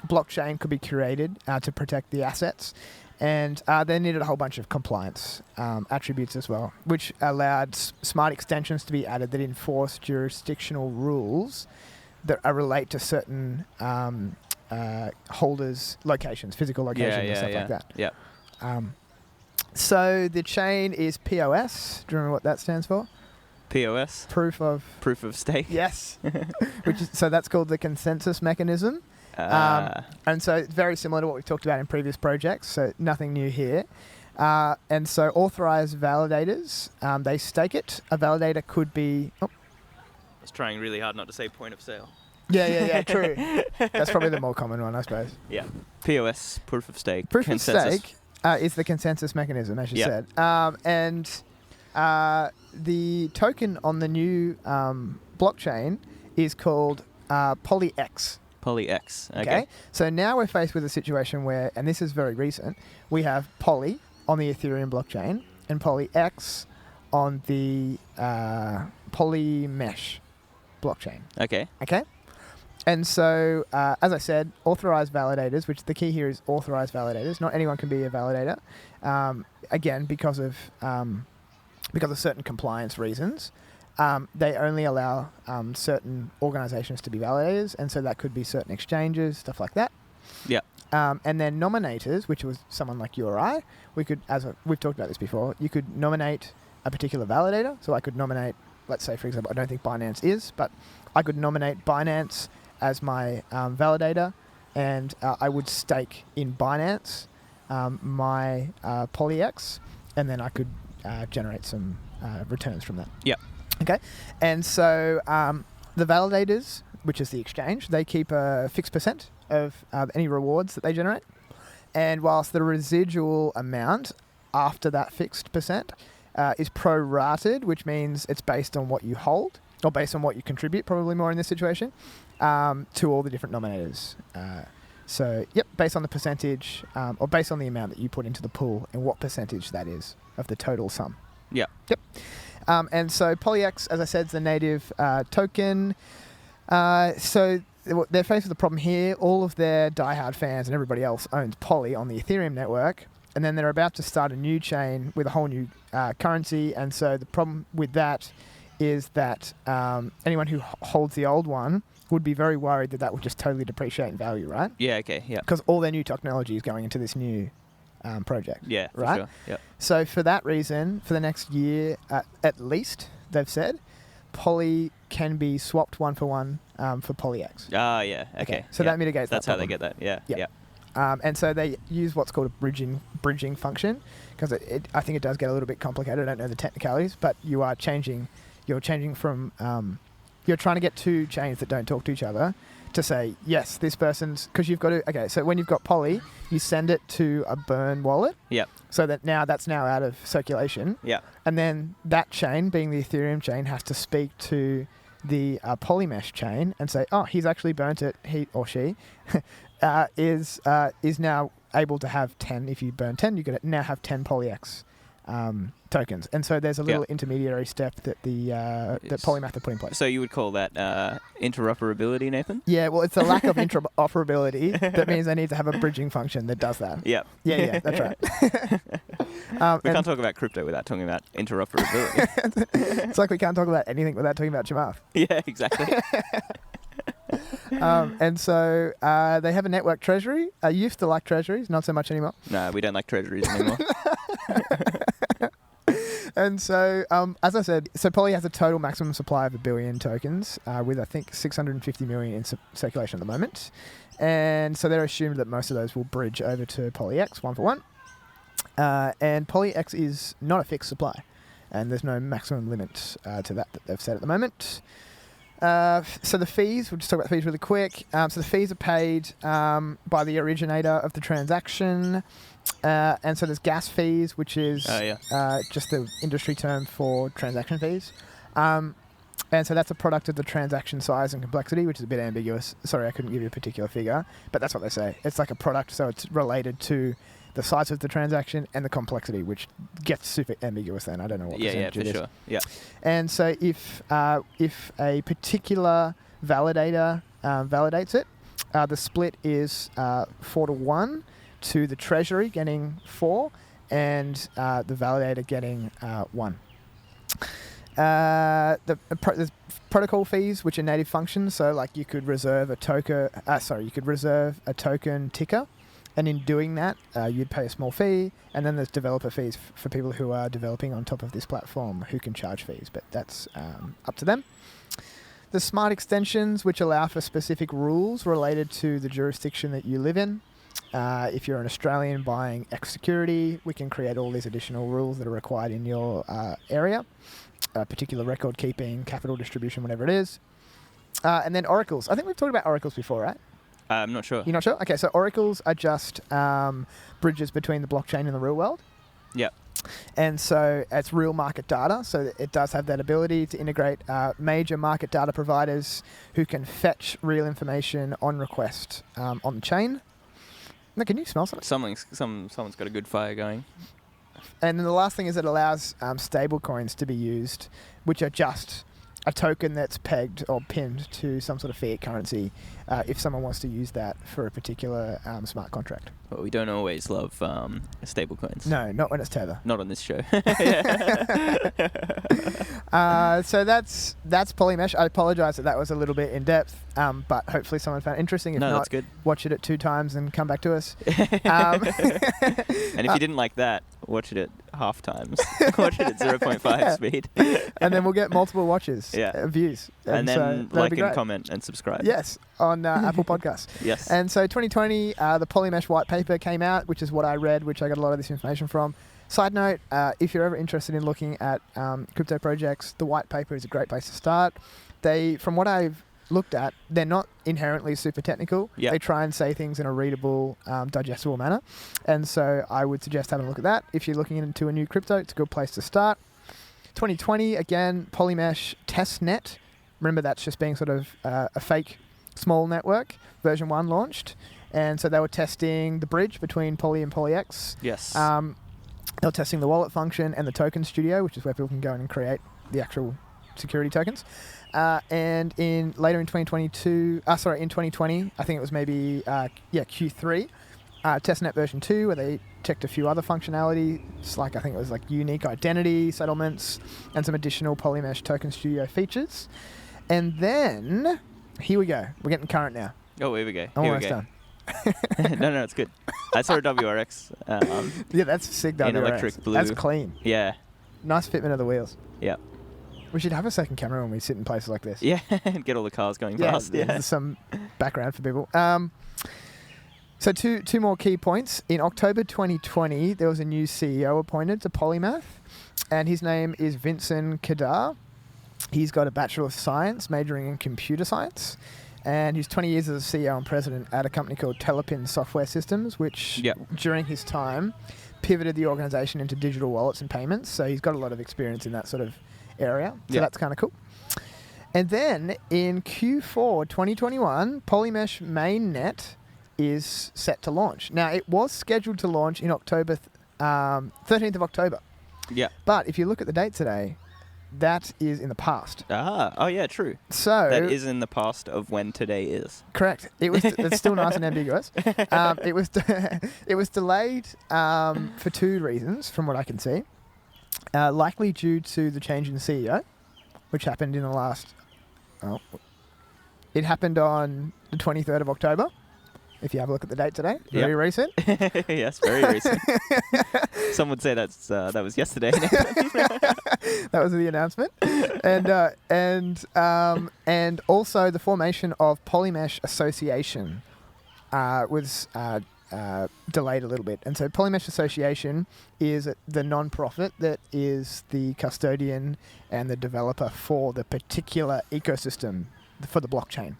blockchain could be curated to protect the assets. And they needed a whole bunch of compliance attributes as well, which allowed smart extensions to be added that enforce jurisdictional rules that relate to certain holders' locations, physical locations and stuff like that. Yeah. So the chain is POS. Do you remember what that stands for? POS? Proof of stake? Yes. So that's called the consensus mechanism. And so it's very similar to what we've talked about in previous projects, so nothing new here. And so authorized validators, they stake it. A validator could be... Oh. I was trying really hard not to say point of sale. Yeah, true. That's probably the more common one, I suppose. Yeah. POS, proof of stake. Proof of stake is the consensus mechanism, as you said. And the token on the new blockchain is called POLYX. POLYX. Okay. So now we're faced with a situation where, and this is very recent, we have Poly on the Ethereum blockchain and POLYX on the Polymesh blockchain. Okay. And so, as I said, authorized validators, which the key here is authorized validators. Not anyone can be a validator. Again, because of certain compliance reasons. They only allow certain organizations to be validators, and so that could be certain exchanges, stuff like that. Yeah. And then nominators, which was someone like you or I, we could, we've talked about this before, you could nominate a particular validator. So I could nominate, let's say, for example, I don't think Binance is, but I could nominate Binance as my validator, and I would stake in Binance my POLYX, and then I could generate some returns from that. Yeah. Okay, and so the validators, which is the exchange, they keep a fixed percent of any rewards that they generate. And whilst the residual amount after that fixed percent is prorated, which means it's based on what you hold, or based on what you contribute, probably more in this situation, to all the different nominators. So, based on the percentage, or based on the amount that you put into the pool and what percentage that is of the total sum. Yeah. Yep. And so POLYX, as I said, is the native token. So they're faced with the problem here. All of their diehard fans and everybody else owns Poly on the Ethereum network. And then they're about to start a new chain with a whole new currency. And so the problem with that is that anyone who holds the old one would be very worried that would just totally depreciate in value, right? Yeah, okay, yeah. Because all their new technology is going into this new project. Yeah, right? for sure. Yep. So for that reason, for the next year at least, they've said, Poly can be swapped one for one for POLYX. Ah, yeah, okay. So that mitigates That's that how they problem. get that, yeah. And so they use what's called a bridging function, because I think it does get a little bit complicated. I don't know the technicalities, but you're changing from, you're trying to get two chains that don't talk to each other to say, yes, this person's... Because you've got to... Okay, so when you've got Poly, you send it to a burn wallet. Yep. So that that's now out of circulation. Yep. And then that chain, being the Ethereum chain, has to speak to the Polymesh chain and say, oh, he's actually burnt it, he or she, is now able to have 10. If you burn 10, you could now have 10 POLYX tokens. And so there's a little intermediary step that that Polymath are put in place. So you would call that interoperability, Nathan? Yeah, well, it's a lack of interoperability that means they need to have a bridging function that does that. Yep. Yeah, that's right. We can't talk about crypto without talking about interoperability. It's like we can't talk about anything without talking about Chamath. Yeah, exactly. And so they have a network treasury. I used to like treasuries, not so much anymore. No, we don't like treasuries anymore. And so, as I said, so Poly has a total maximum supply of 1 billion tokens, with I think 650 million in circulation at the moment. And so they're assumed that most of those will bridge over to POLYX, 1 for 1. And POLYX is not a fixed supply, and there's no maximum limit to that they've set at the moment. So the fees, we'll just talk about the fees really quick. So the fees are paid by the originator of the transaction. And so there's gas fees, which is just the industry term for transaction fees. And so that's a product of the transaction size and complexity, which is a bit ambiguous. Sorry, I couldn't give you a particular figure, but that's what they say. It's like a product, so it's related to the size of the transaction and the complexity, which gets super ambiguous then. I don't know what percentage it is. Sure. Yeah. And so if a particular validator validates it, the split is 4-1 to the treasury getting 4 and the validator getting 1. There's protocol fees, which are native functions. So like you could reserve a token. You could reserve a token ticker. And in doing that, you'd pay a small fee, and then there's developer fees for people who are developing on top of this platform who can charge fees, but that's up to them. There's smart extensions, which allow for specific rules related to the jurisdiction that you live in. If you're an Australian buying X security, we can create all these additional rules that are required in your area, particular record keeping, capital distribution, whatever it is. And then oracles. I think we've talked about oracles before, right? I'm not sure. You're not sure? Okay, so oracles are just bridges between the blockchain and the real world. Yep. And so it's real market data. So it does have that ability to integrate major market data providers who can fetch real information on request on the chain. Now, can you smell something? Someone's got a good fire going. And then the last thing is it allows stable coins to be used, which are just a token that's pegged or pinned to some sort of fiat currency if someone wants to use that for a particular smart contract. But we don't always love stable coins. No, not when it's Tether. Not on this show. So that's Polymesh. I apologise that was a little bit in depth, but hopefully someone found it interesting. If not, that's good. Watch it at 2 times and come back to us. And if you didn't like that, watch it at half times. Watch it at 0.5 speed. And then we'll get multiple watches, views. And then like and comment and subscribe. Yes, on Apple Podcasts. Yes. And so 2020, the Polymesh white paper came out, which is what I read, which I got a lot of this information from. Side note, if you're ever interested in looking at crypto projects, the white paper is a great place to start. From what I've looked at, they're not inherently super technical. Yep. They try and say things in a readable, digestible manner. And so I would suggest having a look at that. If you're looking into a new crypto, it's a good place to start. 2020, again, Polymesh testnet. Remember, that's just being sort of a fake small network. Version 1 launched. And so they were testing the bridge between Poly and POLYX. Yes. They were testing the wallet function and the token studio, which is where people can go in and create the actual security tokens. And later in 2020, I think it was maybe Q3, testnet version 2, where they checked a few other functionalities, like I think it was like unique identity settlements and some additional Polymesh token studio features. And then here we go. We're getting current now. Oh, here we go. Almost done. No, it's good. I saw a WRX. Yeah, that's sick. WRX. In electric blue. That's clean. Yeah. Nice fitment of the wheels. Yeah. We should have a second camera when we sit in places like this. Yeah, and get all the cars going past. Yeah, there's some background for people. So two more key points. In October 2020, there was a new CEO appointed to Polymath, and his name is Vincent Kadar. He's got a Bachelor of Science, majoring in computer science, and he's 20 years as a CEO and president at a company called Telepin Software Systems, which during his time pivoted the organization into digital wallets and payments. So he's got a lot of experience in that sort of area. So that's kind of cool. And then in Q4 2021, Polymesh mainnet is set to launch. Now, it was scheduled to launch in October, 13th of October. Yeah. But if you look at the date today, that is in the past. Oh yeah, true. So that is in the past of when today is. Correct. It's still nice and ambiguous. It was delayed for 2 reasons, from what I can see. Likely due to the change in the CEO, which happened in the last. It happened on the 23rd of October. If you have a look at the date today, very recent. Yes, very recent. Some would say that was yesterday. That was the announcement, and also the formation of Polymesh Association was delayed a little bit. And so Polymesh Association is the non-profit that is the custodian and the developer for the particular ecosystem for the blockchain.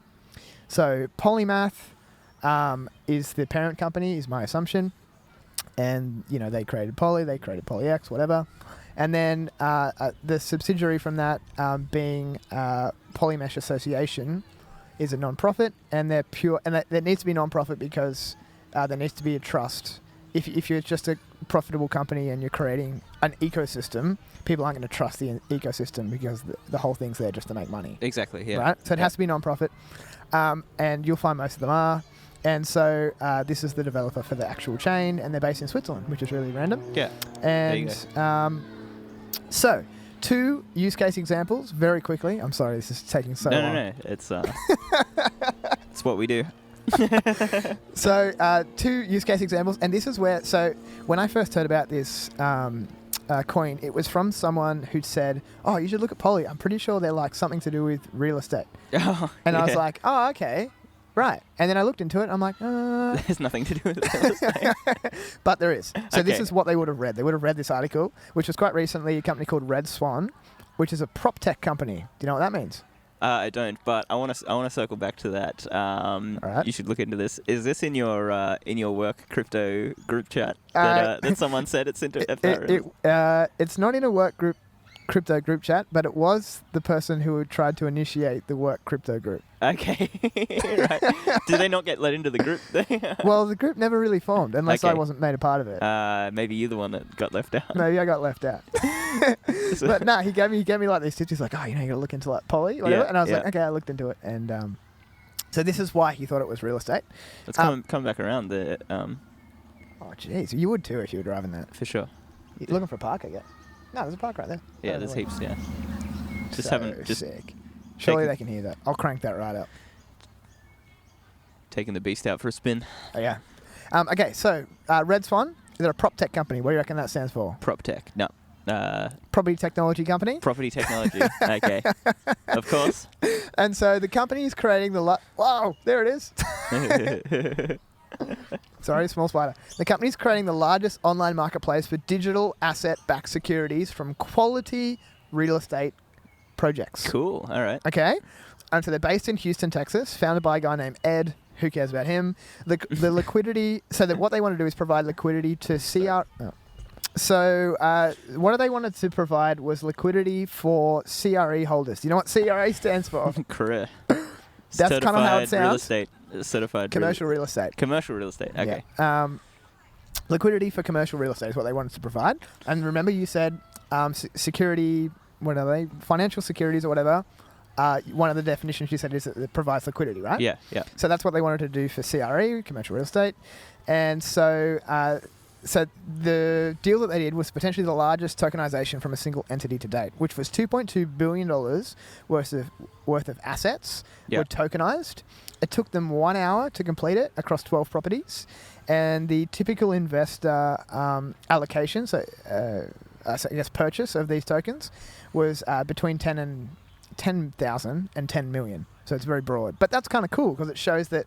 So Polymath is the parent company, is my assumption. And, they created Poly, they created POLYX, whatever. And then the subsidiary from that being Polymesh Association is a non-profit, and they're pure, and that needs to be non-profit because there needs to be a trust. If you're just a profitable company and you're creating an ecosystem, people aren't going to trust the ecosystem because the whole thing's there just to make money. Exactly, yeah. Right? So it has to be non-profit, and you'll find most of them are. And so this is the developer for the actual chain, and they're based in Switzerland, which is really random. Yeah. And so 2 use case examples very quickly. I'm sorry, this is taking so long. No. It's it's what we do. So 2 use case examples, and this is where. So when I first heard about this coin, it was from someone who'd said, "Oh, you should look at Poly. I'm pretty sure they're like something to do with real estate." And I was like, "Oh, okay." Right. And then I looked into it. I'm like, there's nothing to do with it. But there is. So this is what they would have read. They would have read this article, which was quite recently a company called Red Swan, which is a prop tech company. Do you know what that means? I don't, but I want to circle back to that. Right. You should look into this. Is this in your work crypto group chat that someone said it's into Ethereum? It's not in a work crypto group chat, but it was the person who tried to initiate the work crypto group. Okay. Right. Did they not get let into the group? Well, the group never really formed unless I wasn't made a part of it. Maybe you're the one that got left out. Maybe I got left out. But no, he gave me like these tips. He's like, you gotta look into like Poly, whatever. And I was like, okay, I looked into it, and so this is why he thought it was real estate. Let's come back around the. Oh, jeez, you would too if you were driving that. For sure. You're looking for a park, I guess. No, there's a park right there. Yeah, there's heaps. Yeah. Just sick. Surely they can hear that. I'll crank that right up. Taking the beast out for a spin. Oh, yeah. Okay, so Red Swan, they're a prop tech company. What do you reckon that stands for? Prop tech. No. Property technology company? Property technology. Okay. Of course. And so the company is creating the... Wow, there it is. Sorry, small spider. The company's creating the largest online marketplace for digital asset-backed securities from quality real estate projects. Cool. All right. Okay. And so they're based in Houston, Texas, founded by a guy named Ed. Who cares about him? The liquidity... So that what they want to do is provide liquidity to CR... Oh. So what they wanted to provide was liquidity for CRE holders. Do you know what CRE stands for? Career. That's kind of how it sounds. Real estate. Certified. Commercial real estate. Commercial real estate. Okay. Yeah. Liquidity for commercial real estate is what they wanted to provide. And remember you said security, what are they? Financial securities or whatever. One of the definitions you said is that it provides liquidity, right? Yeah, yeah. So that's what they wanted to do for CRE, commercial real estate. And so so the deal that they did was potentially the largest tokenization from a single entity to date, which was $2.2 billion worth of assets were tokenized. It took them 1 hour to complete it across 12 properties. And the typical investor allocation, so I guess purchase of these tokens, was between 10,000 and 10 million. So it's very broad. But that's kind of cool because it shows that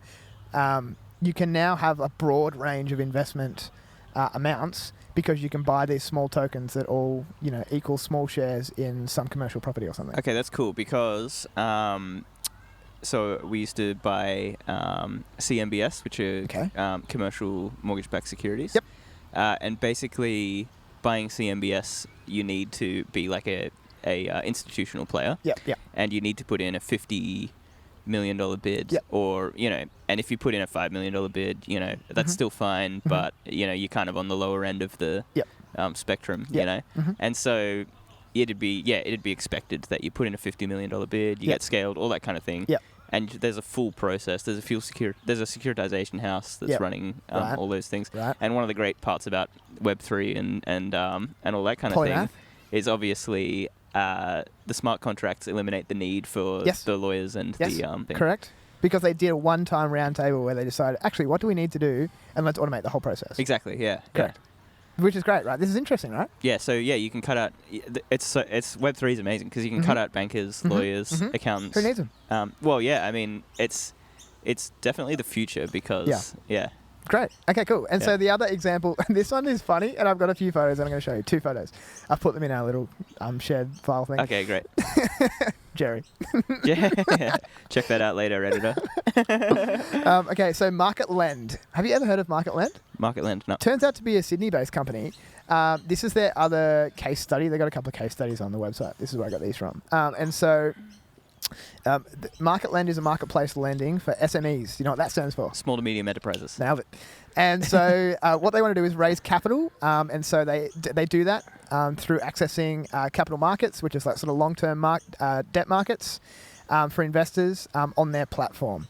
you can now have a broad range of investment amounts because you can buy these small tokens that all equal small shares in some commercial property or something. Okay, that's cool because so we used to buy CMBS, which are Okay. Commercial mortgage-backed securities. Yep. And basically, buying CMBS, you need to be like a institutional player. Yep. Yep. And you need to put in a $50 million bid. Yep. Or, and if you put in a $5 million bid, that's still fine, but, you're kind of on the lower end of the Yep. spectrum, Yep. And so it'd be expected that you put in a $50 million bid, you Yep. get scaled, all that kind of thing. Yep. And there's a full process. There's a securitization house that's Yep. running Right. all those things. Right. And one of the great parts about Web3 and all that kind of Polymath. thing is obviously the smart contracts eliminate the need for Yes. the lawyers and Yes. the thing. Correct. Because they did a one-time round table where they decided, actually, what do we need to do, and let's automate the whole process. Exactly. Yeah. Correct. Which is great, right? This is interesting, right? Yeah. So you can cut out. It's Web3 is amazing because you can cut out bankers, lawyers, accountants. Who needs them? Well, yeah. I mean, it's definitely the future because Great. Okay, cool. And Yeah. so the other example, this one is funny, and I've got a few photos, and I'm going to show you 2 photos. I've put them in our little shared file thing. Okay, great. Jerry. Yeah. Check that out later, editor. Okay, so Market Lend. Have you ever heard of Market Lend? Market Lend. No. Turns out to be a Sydney-based company. This is their other case study. They've got a couple of case studies on the website. This is where I got these from. And so Market Lend is a marketplace lending for SMEs. You know what that stands for? Small to medium enterprises. Nailed it. And so what they want to do is raise capital. And so they do that through accessing capital markets, which is like sort of long-term debt markets for investors on their platform.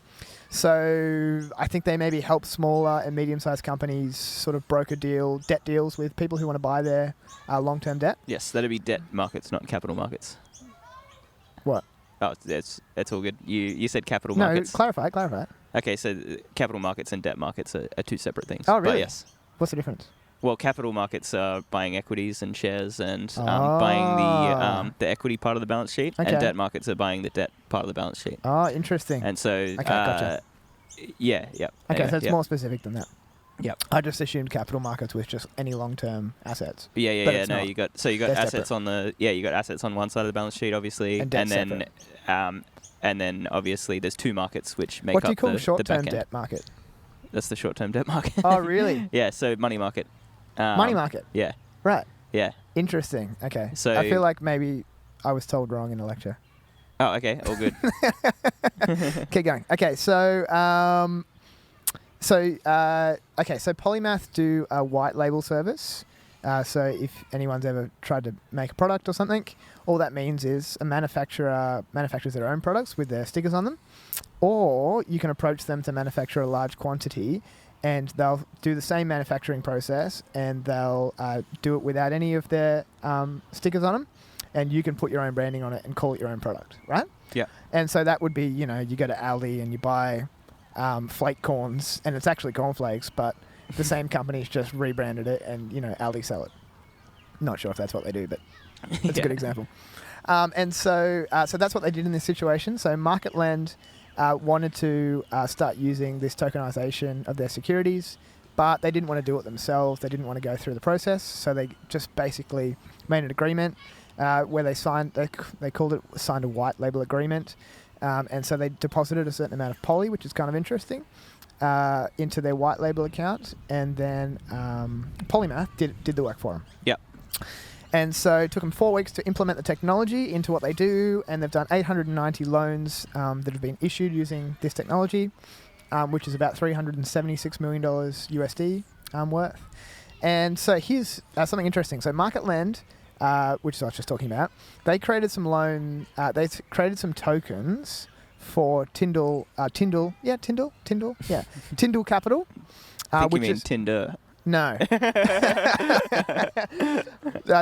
So I think they maybe help smaller and medium-sized companies sort of broker debt deals with people who want to buy their long-term debt. Yes, that'd be debt markets, not capital markets. What? Oh, it's all good. You said capital No, markets. clarify. Okay, so capital markets and debt markets are 2 separate things. Oh, really? But yes. What's the difference? Well, capital markets are buying equities and shares and buying the equity part of the balance sheet, Okay. and debt markets are buying the debt part of the balance sheet. Oh, interesting. And so, Okay, gotcha. Yeah. Okay, Anyway, so it's more specific than that. Yep. I just assumed capital markets with just any long-term assets. But Yeah. it's No, not. you got They're assets separate. you got assets on one side of the balance sheet, obviously, And debt and then obviously there's 2 markets which make What do you up call the short-term back end. debt market? That's the short-term debt market. Oh, really? Yeah. So money market. Money market. Yeah. Right. Yeah. Interesting. Okay. So- I feel like maybe I was told wrong in a lecture. Oh, okay. All good. Keep going. Okay, so Polymath do a white label service. So if anyone's ever tried to make a product or something, all that means is a manufacturer manufactures their own products with their stickers on them, or you can approach them to manufacture a large quantity, and they'll do the same manufacturing process, and they'll do it without any of their stickers on them, and you can put your own branding on it and call it your own product, right? Yeah. And so that would be, you go to Aldi and you buy flake corns, and it's actually cornflakes, but the same company's just rebranded it, and Aldi sell it. Not sure if that's what they do, but that's a good example. And so that's what they did in this situation. So Market Lend wanted to start using this tokenization of their securities, but they didn't want to do it themselves. They didn't want to go through the process, so they just basically made an agreement where they signed. They called it signed a white label agreement, and so they deposited a certain amount of poly, which is kind of interesting, into their white label account, and then Polymath did the work for them. Yep. And so it took them 4 weeks to implement the technology into what they do, and they've done 890 loans that have been issued using this technology, which is about $376 million USD worth. And so here's something interesting. So Market Lend, which I was just talking about, they created some tokens for Tyndall Capital. I think which you mean is Tinder. No.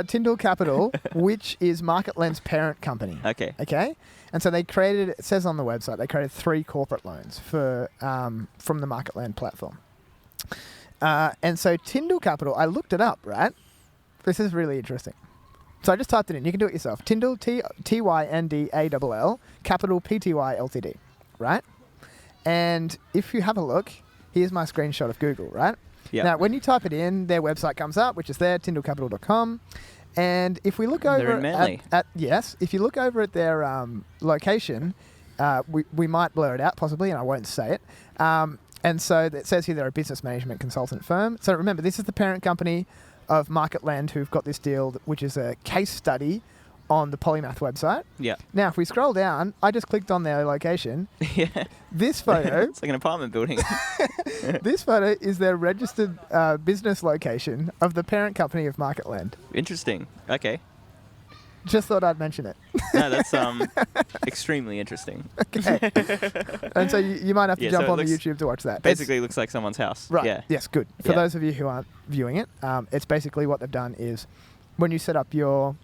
Tyndall Capital, which is Market Lend's parent company. Okay. Okay? And so they created, it says on the website, they created 3 corporate loans from the Market Lend platform. And so Tyndall Capital, I looked it up, right? This is really interesting. So I just typed it in. You can do it yourself. Tyndall, Tyndall, Capital, Pty Ltd, right? And if you have a look, here's my screenshot of Google, right? Yep. Now, when you type it in, their website comes up, which is there, tyndallcapital.com. And if we look over They're in Manly. if you look over at their location, we might blur it out possibly, and I won't say it. And so it says here they're a business management consultant firm. So remember, this is the parent company of Marketland who've got this deal, which is a case study on the Polymath website. Yeah. Now, if we scroll down, I just clicked on their location. Yeah. This photo... It's like an apartment building. This photo is their registered business location of the parent company of Marketland. Interesting. Okay. Just thought I'd mention it. No, that's extremely interesting. Okay. And so you might have to jump on the YouTube to watch that. Basically, looks like someone's house. Right. Yeah. Yes, good. For those of you who aren't viewing it, it's basically what they've done is when you set up your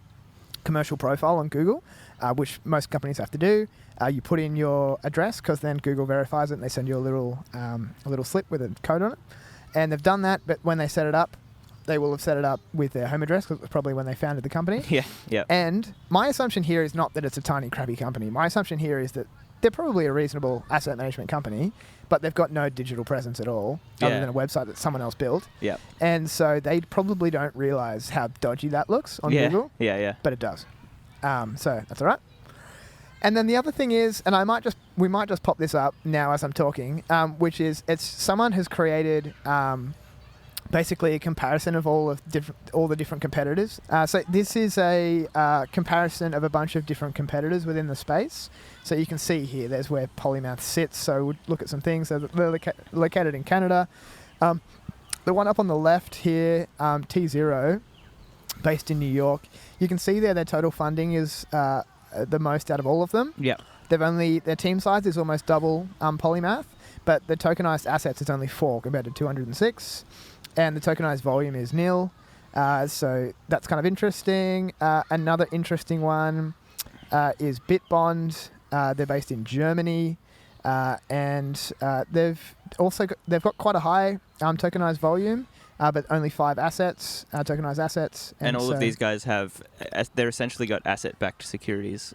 commercial profile on Google, which most companies have to do, you put in your address because then Google verifies it and they send you a little slip with a code on it. And they've done that, but when they set it up, they will have set it up with their home address because it was probably when they founded the company. Yeah, yeah. And my assumption here is not that it's a tiny, crappy company. My assumption here is that they're probably a reasonable asset management company, but they've got no digital presence at all, other than a website that someone else built. Yeah. And so they probably don't realize how dodgy that looks on Google. Yeah, yeah. But it does. So that's all right. And then the other thing is, and we might just pop this up now as I'm talking, which is someone has created basically a comparison of all the different competitors. So this is a comparison of a bunch of different competitors within the space. So you can see here, there's where Polymath sits. So we'll look at some things. So they're located in Canada. The one up on the left here, T0, based in New York. You can see there their total funding is the most out of all of them. Yeah. Their team size is almost double Polymath, but the tokenized assets is only 4 compared to 206. And the tokenized volume is nil. So that's kind of interesting. Another interesting one is Bitbond. They're based in Germany. And they've got quite a high tokenized volume, but only 5 assets, tokenized assets. And all of these guys they're essentially got asset-backed securities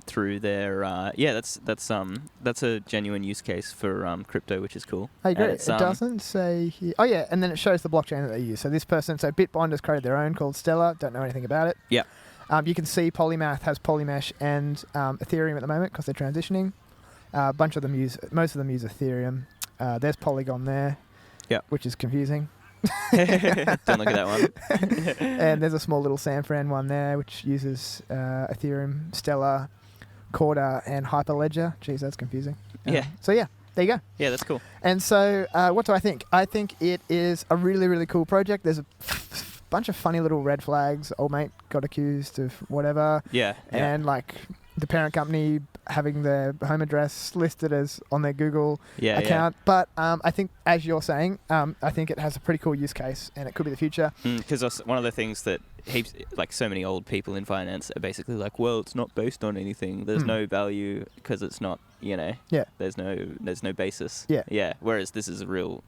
through their, that's a genuine use case for crypto, which is cool. I agree. It doesn't say here. Oh yeah, and then it shows the blockchain that they use. So Bitbond has created their own called Stellar. Don't know anything about it. Yeah. You can see Polymath has Polymesh and Ethereum at the moment because they're transitioning. Most of them use Ethereum. There's Polygon there. Yeah. Which is confusing. Don't look at that one. And there's a small little San Fran one there which uses Ethereum, Stellar, Corda, and Hyperledger. Jeez, that's confusing. Yeah. So yeah, there you go. Yeah, that's cool. And so what do I think? I think it is a really, really cool project. There's a bunch of funny little red flags. Old mate got accused of whatever. Yeah. And like the parent company having their home address listed as on their Google account. Yeah. But I think, as you're saying, I think it has a pretty cool use case and it could be the future. Because one of the things that so many old people in finance are basically like, well, it's not based on anything. There's no value because it's not, there's no basis. Yeah. Yeah. Whereas this is a real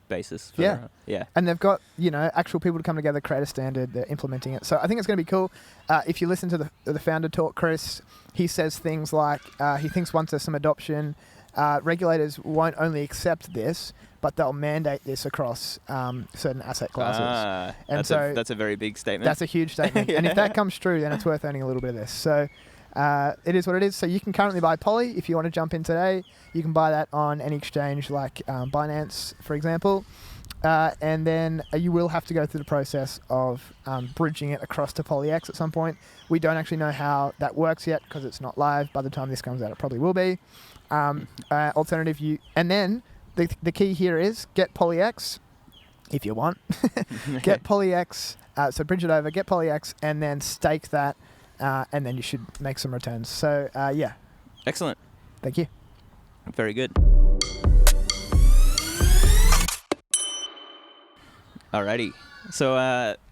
basis. For, yeah. And they've got, actual people to come together, create a standard, they're implementing it. So I think it's going to be cool. If you listen to the founder talk, Chris, he says things like he thinks once there's some adoption, regulators won't only accept this, but they'll mandate this across certain asset classes. And that's a very big statement. That's a huge statement. And if that comes true, then it's worth owning a little bit of this. So it is what it is. So you can currently buy Poly if you want to jump in today. You can buy that on any exchange like Binance, for example. And then you will have to go through the process of bridging it across to POLYX at some point. We don't actually know how that works yet because it's not live. By the time this comes out, it probably will be. Alternative, and then the key here is get POLYX if you want. Get POLYX, so bridge it over, get POLYX, and then stake that, and then you should make some returns. So, yeah. Excellent. Thank you. Very good. Alrighty. So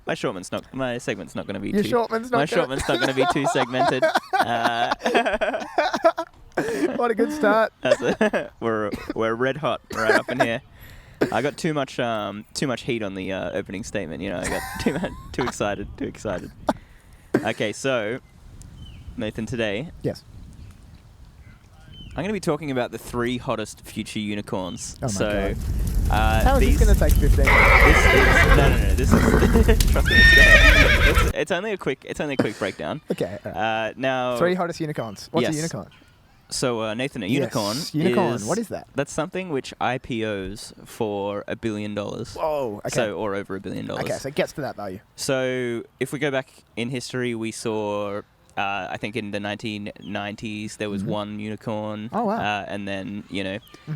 my segment's not going to be too segmented. What a good start. We're red hot right up in here. I got too much heat on the opening statement. I got too excited. Okay, so Nathan, today. Yes. I'm going to be talking about the 3 hottest future unicorns. Oh my God. How is this going to take 15 minutes? This is trust me, it's only a quick breakdown. Okay. Now 3 hottest unicorns. What's a unicorn? So, Nathan, a unicorn. Yes, unicorn. What is that? That's something which IPOs for $1 billion. Whoa. Okay. So, or over $1 billion. Okay, so it gets to that value. So, if we go back in history, we saw, I think in the 1990s, there was one unicorn. Oh, wow. And then,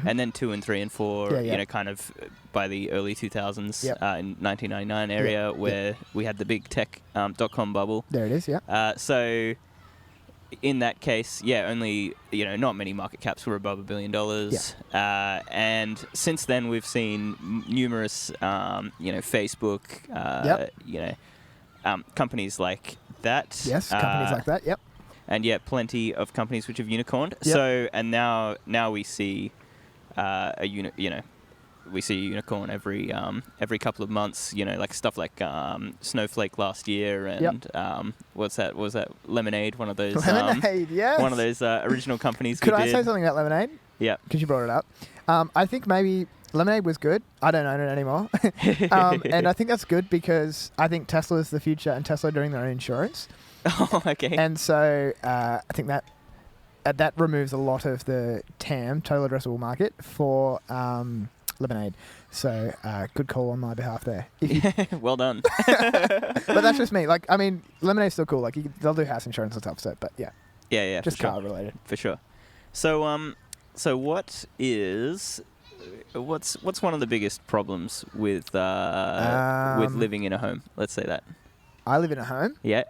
and then 2 and 3 and 4, kind of by the early 2000s, in 1999 area, where we had the big tech .com bubble. There it is, yeah. So, in that case, only, not many market caps were above $1 billion. Yeah. And since then, we've seen numerous, Facebook, companies like that. Yes, companies like that, yep. And plenty of companies which have unicorned. Yep. So, and now we see we see a unicorn every couple of months. Like stuff like Snowflake last year, and what's that? Was that Lemonade? One of those. Lemonade, yes. One of those original companies. Could I say something about Lemonade? Yeah. Because you brought it up. I think maybe Lemonade was good. I don't own it anymore. And I think that's good because I think Tesla is the future, and Tesla are doing their own insurance. Oh, okay. And so I think that removes a lot of the TAM, total addressable market, for Lemonade. So good call on my behalf there. Well done. But that's just me. Like, I mean, Lemonade's still cool. Like, they'll do house insurance and stuff. So, but yeah. Yeah, just for car related. For sure. So what's one of the biggest problems with living in a home? Let's say that. I live in a home. Yeah.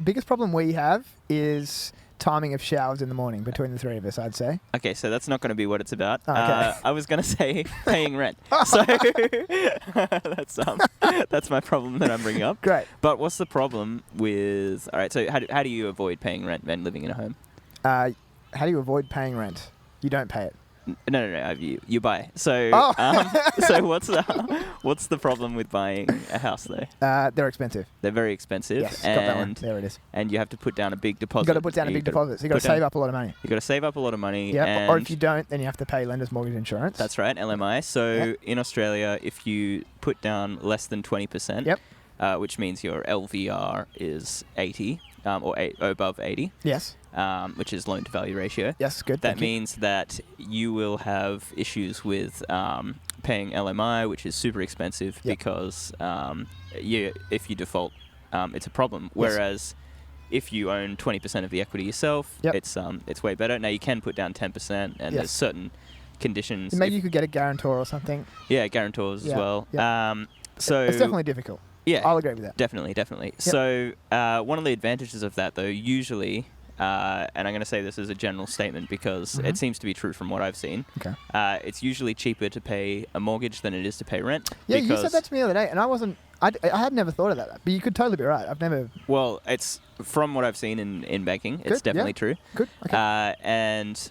Biggest problem we have is timing of showers in the morning between the three of us, I'd say. Okay, so that's not going to be what it's about. Okay. I was going to say paying rent. So that's my problem that I'm bringing up. Great. But what's the problem with... All right, so how do you avoid paying rent when living in a home? How do you avoid paying rent? You don't pay it. No. You buy. So, so what's the problem with buying a house though? They're expensive. They're very expensive. Yes, got that one. There it is. And you have to put down a big deposit. You've got to put down a big deposit. So you've got to save up a lot of money. You've got to save up a lot of money. Yeah. Or if you don't, then you have to pay lender's mortgage insurance. That's right, LMI. So in Australia, if you put down less than 20%, which means your LVR is 80 or above 80. Yes. Which is loan to value ratio. Yes, good. That means that you will have issues with paying LMI, which is super expensive because if you default, it's a problem. Whereas if you own 20% of the equity yourself, it's way better. Now you can put down 10%, and there's certain conditions. Maybe you could get a guarantor or something. Yeah, guarantors as well. So it's definitely difficult. Yeah, I'll agree with that. Definitely. Yep. So one of the advantages of that, though, usually. And I'm going to say this as a general statement because it seems to be true from what I've seen. Okay. It's usually cheaper to pay a mortgage than it is to pay rent. Yeah, you said that to me the other day, and I had never thought of that, but you could totally be right. I've never... Well, it's from what I've seen in banking, it's definitely true. Good, okay. And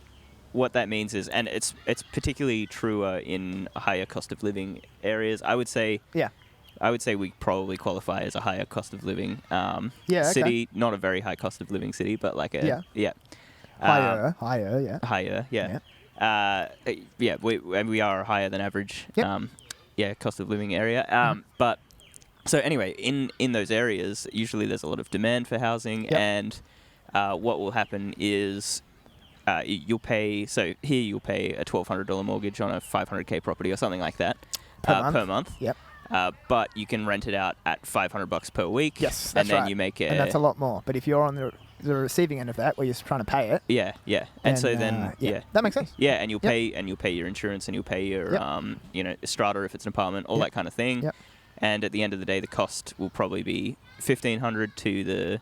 what that means is, and it's particularly truer in higher cost of living areas, I would say... Yeah. I would say we probably qualify as a higher cost of living city, not a very high cost of living city, but like a higher, we are higher than average, cost of living area. But so anyway, in those areas, usually there's a lot of demand for housing, and what will happen is you'll pay. So here you'll pay a $1,200 mortgage on a $500K property or something like that per month. Yep. But you can rent it out at $500 per week. Yes, that's and then right. you make it. And that's a lot more. But if you're on the receiving end of that, where you're trying to pay it. Yeah. And so then, that makes sense. Yeah, and you'll pay your insurance, and you'll pay your strata if it's an apartment, all that kind of thing. Yep. And at the end of the day, the cost will probably be $1,500 to the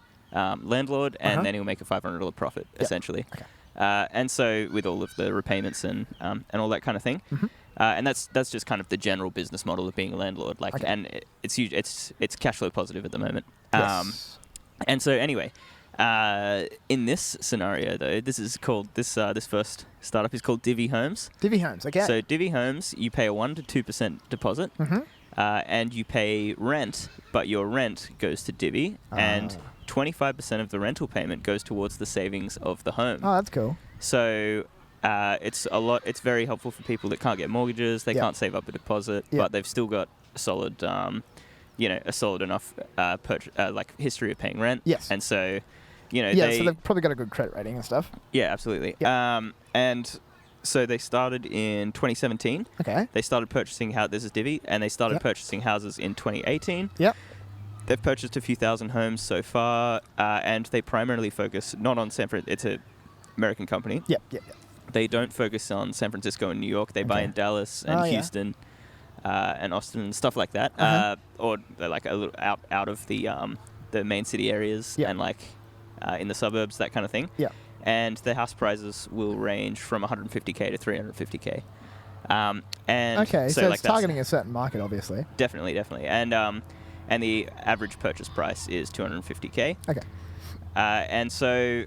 landlord, and then he'll make a $500 profit essentially. Okay. And so with all of the repayments and all that kind of thing. And that's just kind of the general business model of being a landlord. And it's huge. It's cash flow positive at the moment. Yes. And so anyway, in this scenario though, this first startup is called Divi Homes. Divi Homes, okay. So Divi Homes, you pay a 1 to 2% deposit, and you pay rent, but your rent goes to Divi, and 25% of the rental payment goes towards the savings of the home. Oh, that's cool. So. It's very helpful for people that can't get mortgages. They can't save up a deposit, but they've still got a solid, a solid enough history of paying rent. Yes. And so, you know, so they've probably got a good credit rating and stuff. Yeah, absolutely. Yep. And so they started in 2017. Okay. They started purchasing this is Divi, and they started purchasing houses in 2018. Yep. They've purchased a few thousand homes so far, and they primarily focus not on San Francisco. It's an American company. Yep. They don't focus on San Francisco and New York. They buy in Dallas and Houston and Austin and stuff like that, or they're like a little out of the main city areas and like in the suburbs, that kind of thing. Yeah. And the house prices will range from 150K to 350K. So like it's targeting a certain market, obviously. Definitely. And the average purchase price is 250K. Okay. And so,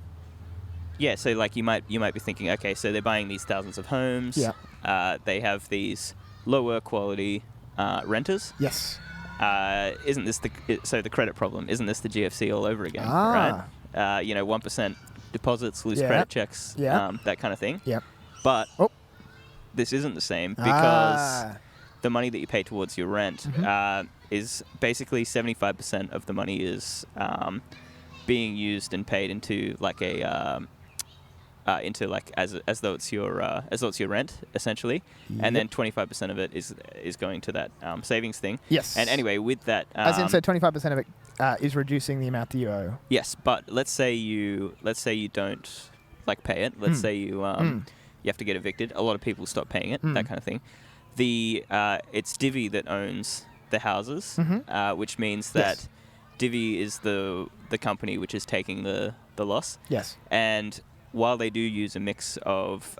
yeah, so like you might be thinking, okay, so they're buying these thousands of homes. Yeah. They have these lower quality renters. Yes. Isn't this the credit problem? Isn't this the GFC all over again? Ah. Right? 1% deposits, loose credit checks, that kind of thing. Yep. But this isn't the same because the money that you pay towards your rent is basically 75% of the money is being used and paid into like as though it's your rent essentially, and then 25% of it is going to that savings thing. Yes. And anyway, with that, as in, so 25% of it is reducing the amount that you owe. Yes, but let's say you don't like pay it. Let's say you have to get evicted. A lot of people stop paying it. That kind of thing. It's Divvy that owns the houses, which means that Divvy is the company which is taking the loss. Yes. And while they do use a mix of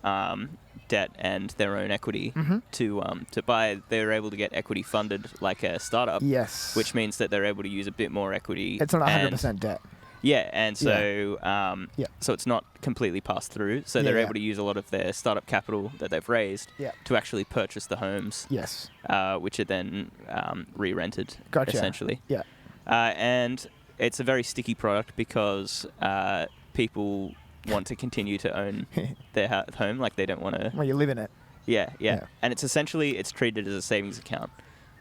debt and their own equity to buy, they're able to get equity funded like a startup. Yes. Which means that they're able to use a bit more equity. It's not 100% debt. Yeah, and so so it's not completely passed through. So they're able to use a lot of their startup capital that they've raised to actually purchase the homes. Yes. Which are then re-rented, essentially. Yeah. And it's a very sticky product because people want to continue to own their home, like they don't want to. Well, you live in it. Yeah. And it's treated as a savings account.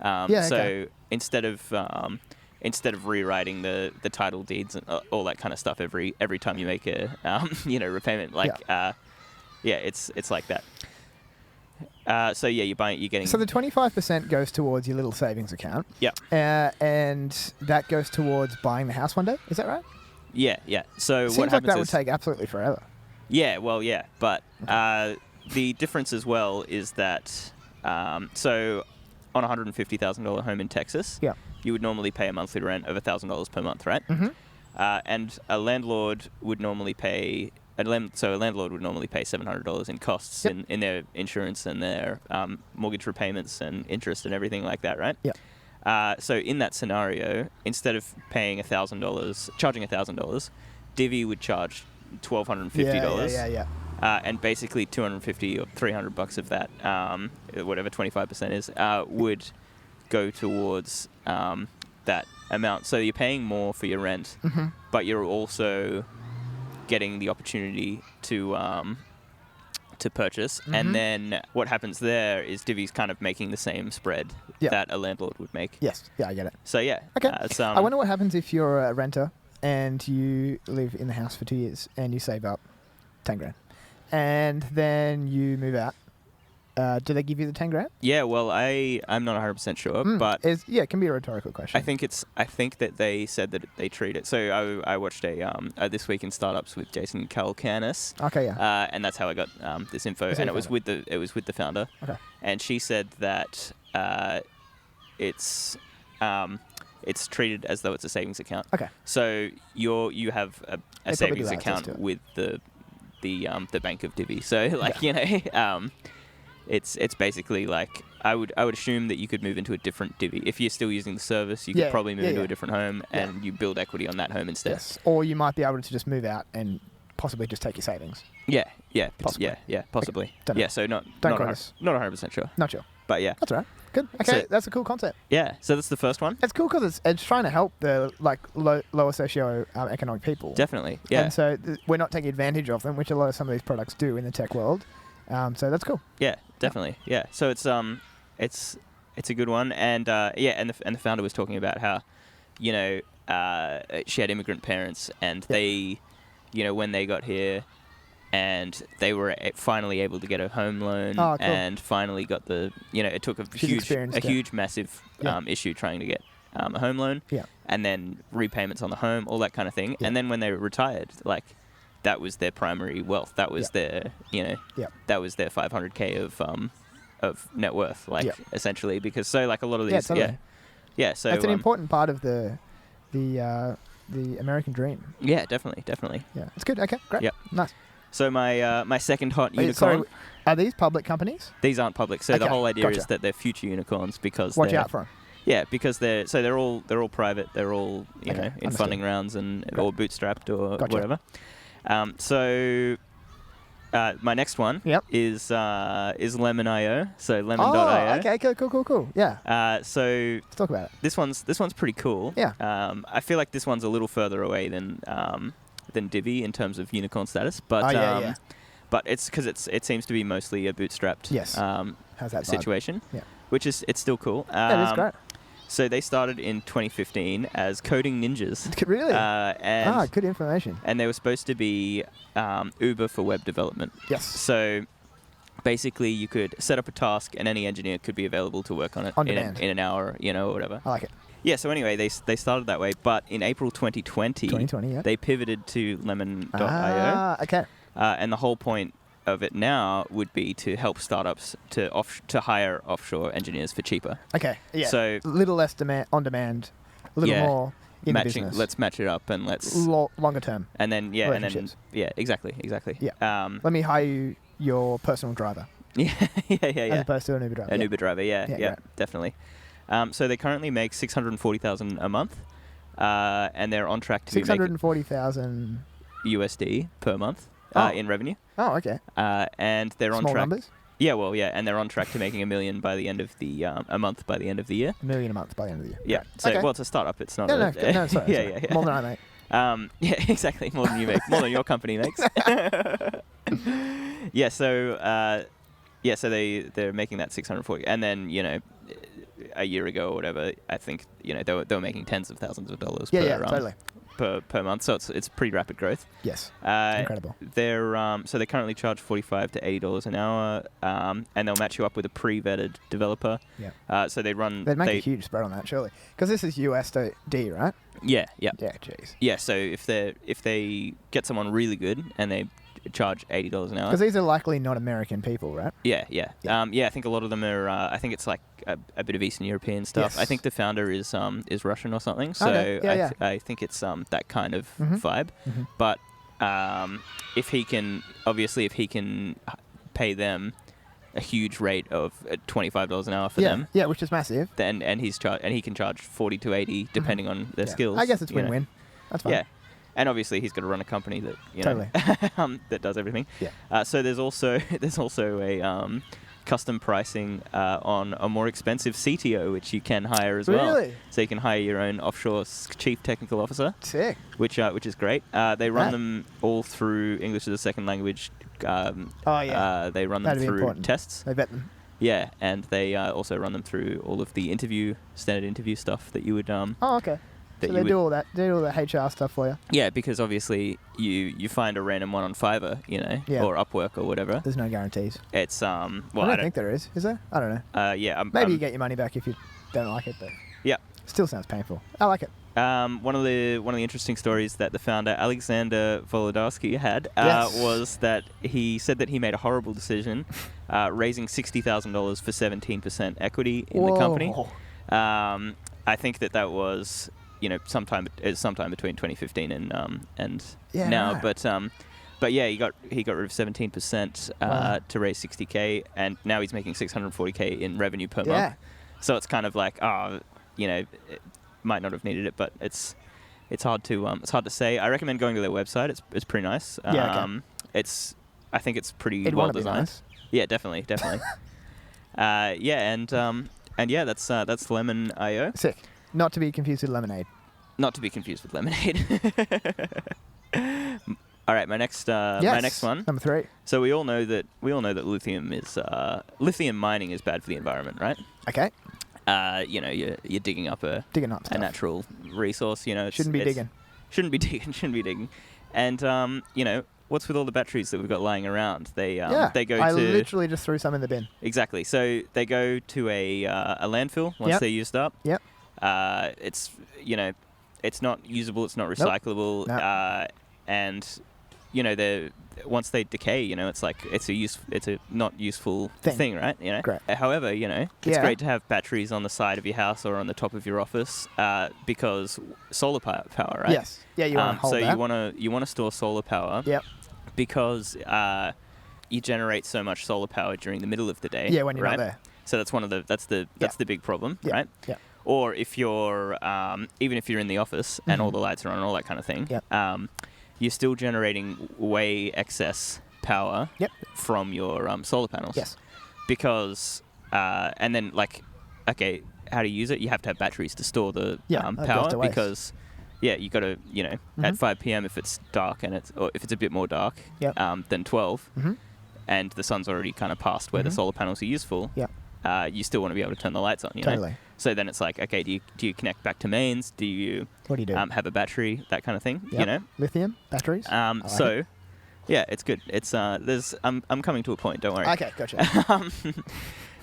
So instead of rewriting the title deeds and all that kind of stuff every time you make a repayment, it's like that. You're getting. So the 25% goes towards your little savings account. Yeah. And that goes towards buying the house one day. Is that right? Yeah. So Seems what like happens that would take absolutely forever. Yeah. Well, yeah, but the difference as well is that so on a $150,000 home in Texas, you would normally pay a monthly rent of $1,000 per month, right? Mm-hmm. And a landlord would normally pay. A landlord would normally pay $700 in costs in their insurance and their mortgage repayments and interest and everything like that, right? Yeah. So in that scenario, instead of paying charging $1,000, Divvy would charge $1,250. Yeah. And basically $250 or $300 of that, whatever 25% is, would go towards that amount. So you're paying more for your rent, but you're also getting the opportunity to purchase, and then what happens there is Divi's kind of making the same spread that a landlord would make. Yes, I get it. So okay. I wonder what happens if you're a renter and you live in the house for 2 years and you save up 10 grand, and then you move out. Do they give you the 10 grand? Yeah, well, I'm not 100% sure, but it can be a rhetorical question. I think that they said that they treat it. So I watched a This Week in Startups with Jason Calacanis. Okay, yeah. And that's how I got this info, and it was with the founder. Okay. And she said that it's treated as though it's a savings account. Okay. So you have a savings account with the Bank of Divvy. So it's basically like I would assume that you could move into a different Divvy if you're still using the service. You could probably move into a different home and you build equity on that home instead. Yes. Or you might be able to just move out and possibly just take your savings. Yeah. Possibly. Yeah. Possibly. Okay. Yeah. So not 100% sure. Not sure. But yeah. That's all right. Good. Okay, so, that's a cool concept. Yeah. So that's the first one. It's cool because it's trying to help the lower socio-economic people. Definitely. Yeah. And so we're not taking advantage of them, which a lot of some of these products do in the tech world. So that's cool. Yeah, definitely. Yeah. So it's a good one, and and the founder was talking about how, she had immigrant parents, and they when they got here, and they were finally able to get a home loan, Oh, cool. and finally got it took a huge, massive issue trying to get a home loan, and then repayments on the home, all that kind of thing. And then when they retired, like, that was their primary wealth. That was their, that was their 500K of net worth, like, essentially, because so like a lot of these, so that's an important part of the American dream. Yeah, definitely. Yeah, it's good. Okay, great. Yep. Nice. So my second hot unicorn. Sorry, are these public companies? These aren't public. So the whole idea is that they're future unicorns because watch out for them. Yeah, because they're all private. They're all in funding rounds and or bootstrapped or whatever. So my next one is Lemon.io. So Lemon.io. Oh, okay, cool. Yeah. So let's talk about it. This one's pretty cool. Yeah. I feel like this one's a little further away than Divvy in terms of unicorn status, but but it's because it seems to be mostly a bootstrapped how's that situation. Yeah. Which it's still cool. Yeah, it is great. So they started in 2015 as coding ninjas. Really? Good information. And they were supposed to be Uber for web development. Yes. So basically, you could set up a task, and any engineer could be available to work on it in an hour, or whatever. I like it. Yeah. So anyway, they started that way, but in April 2020, they pivoted to Lemon.io. Okay. And the whole point of it now would be to help startups to hire offshore engineers for cheaper. Okay. Yeah. So a little less on demand, a little more in the business. Let's match it up and let's longer term. And then exactly. Yeah. Let me hire you your personal driver. Yeah. As opposed to an Uber driver. Uber driver. Yeah, definitely. So they currently make $640,000 a month, and they're on track to $640,000 USD per month. In revenue. Oh, okay. And they're on track. Numbers? Yeah, well, yeah, and they're on track to making $1 million by the end of the a month by the end of the year. $1 million a month by the end of the year. Yeah. So it's a startup. It's not. No, sorry. Yeah. More than I make. Yeah, exactly. More than you make. More than your company makes. Yeah. So they're making that 640, and then a year ago or whatever, I think they were making tens of thousands of dollars. Totally. Per month, so it's pretty rapid growth. Yes, incredible. So they currently charge $45 to $80 an hour, and they'll match you up with a pre-vetted developer. Yeah. So they'd make a huge spread on that, surely, because this is USD, right? Yeah. Yeah. Jeez. Yeah. So if they get someone really good and they charge $80 an hour, because these are likely not American people, right? Yeah. I think a lot of them are. I think it's like a bit of Eastern European stuff. Yes. I think the founder is Russian or something. So I think it's that kind of vibe. Mm-hmm. But if he can pay them a huge rate of $25 an hour for them. Yeah, which is massive. Then and he can charge $40 to $80 depending on their skills. I guess it's win-win. That's fine. Yeah. And obviously, he's got to run a company that totally that does everything. Yeah. So there's also a custom pricing on a more expensive CTO, which you can hire as well. Really? So you can hire your own offshore chief technical officer. Sick. Which is great. They run them all through English as a second language. They run them through tests. They vet them. Yeah, and they also run them through all of the standard interview stuff that you would. Okay. So they do all that. They do all the HR stuff for you. Yeah, because obviously you find a random one on Fiverr, or Upwork or whatever. There's no guarantees. It's I don't think there is. Is there? I don't know. Maybe you get your money back if you don't like it, but yeah, still sounds painful. I like it. One of the interesting stories that the founder Alexander Volodarsky had was that he said that he made a horrible decision, raising $60,000 for 17% equity in the company. I think that was sometime between 2015 and now, right. but yeah, he got rid of 17% to raise 60K, and now he's making 640K in revenue per month. So it's kind of like it might not have needed it, but it's hard to say. I recommend going to their website. It's pretty nice. I think it's pretty well designed. Nice. Yeah, definitely. That's Lemon.io. Sick. Not to be confused with lemonade. Not to be confused with lemonade. All right, my next one. Number 3. So we all know that lithium mining is bad for the environment, right? Okay. You're digging up a stuff. natural resource. Shouldn't be digging. Shouldn't be digging. And you know, what's with all the batteries that we've got lying around? They go I to literally just threw some in the bin. exactly. So they go to a landfill once they're used up. Yep. It's you know, it's not usable. It's not recyclable. Nope. And you know, once they decay, you know, it's like it's a not useful thing, right? You know. Great. However, you know, it's great to have batteries on the side of your house or on the top of your office because solar power, right? Yes. Yeah, you want to hold that. So you want to store solar power. Yep. Because you generate so much solar power during the middle of the day. Yeah, when you're right? not there. So that's the big problem, right? Yeah. Or if you're even if you're in the office and all the lights are on and all that kind of thing. Yep. You're still generating way excess power from your solar panels. Yes. Because and then like, okay, how to use it? You have to have batteries to store the power because you got to, you know, at 5 p.m. if it's dark or if it's a bit more dark than 12, and the sun's already kind of past where the solar panels are useful. You still want to be able to turn the lights on. You know? So then it's like, okay, do you connect back to mains? Do you what do you do? Have a battery, that kind of thing? Yep. You know, lithium batteries. It's good. It's I'm coming to a point. Don't worry. Okay, gotcha.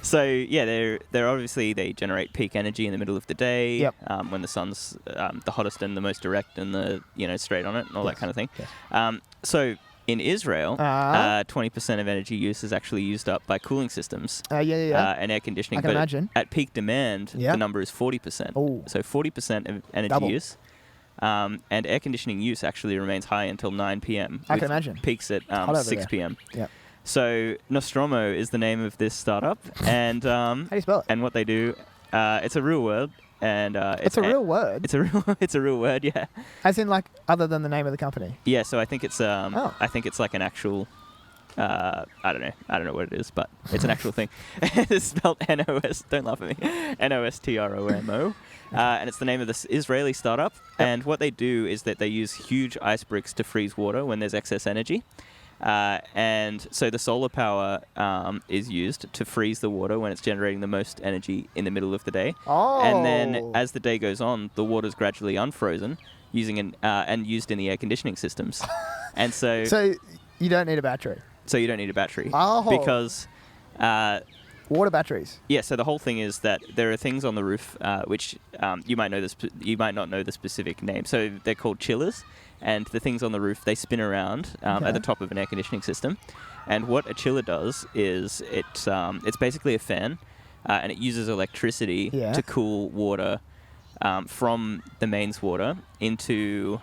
So yeah, they're obviously they generate peak energy in the middle of the day. Yep. When the sun's the hottest and the most direct and the straight on it and all that kind of thing. Yes. So in Israel, 20% of energy use is actually used up by cooling systems. And air conditioning. I can imagine. At peak demand, the number is 40%. Ooh. So 40% of energy use. And air conditioning use actually remains high until 9 p.m. I can imagine. Peaks at 6 p.m. Yeah. So Nostromo is the name of this startup, and how do you spell it? And what they do, it's a real word, and it's a real word. It's a real word, yeah. As in, like, other than the name of the company. Yeah, so I think it's I think it's like an actual. I don't know what it is, but it's an actual thing. It's spelled N-O-S. Don't laugh at me. Nostromo. And it's the name of this Israeli startup. Yep. And what they do is that they use huge ice bricks to freeze water when there's excess energy. And so the solar power is used to freeze the water when it's generating the most energy in the middle of the day. Oh. And then as the day goes on, the water's gradually unfrozen and used in the air conditioning systems. And so you don't need a battery. So you don't need a battery. Oh. Because water batteries. Yeah, so the whole thing is that there are things on the roof which you might not know the specific name. So they're called chillers, and the things on the roof, they spin around at the top of an air conditioning system. And what a chiller does is it's basically a fan, and it uses electricity to cool water from the mains water into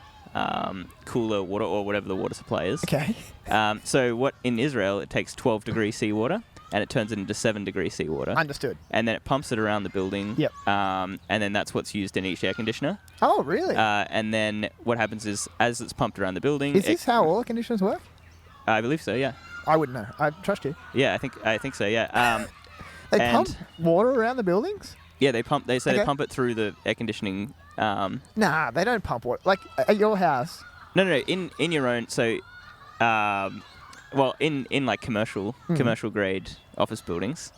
cooler water or whatever the water supply is. Okay. So what in Israel, it takes 12 degrees seawater and it turns it into 7 degrees seawater. Understood. And then it pumps it around the building. Yep. And then that's what's used in each air conditioner. Oh, really? And then what happens is, as it's pumped around the building... Is this how all air conditioners work? I believe so, yeah. I wouldn't know. I trust you. Yeah, I think so, yeah. They pump water around the buildings? Yeah, they pump it through the air conditioning... Nah, they don't pump water. Like, at your house... No, in your own... So... well, in like commercial grade office buildings.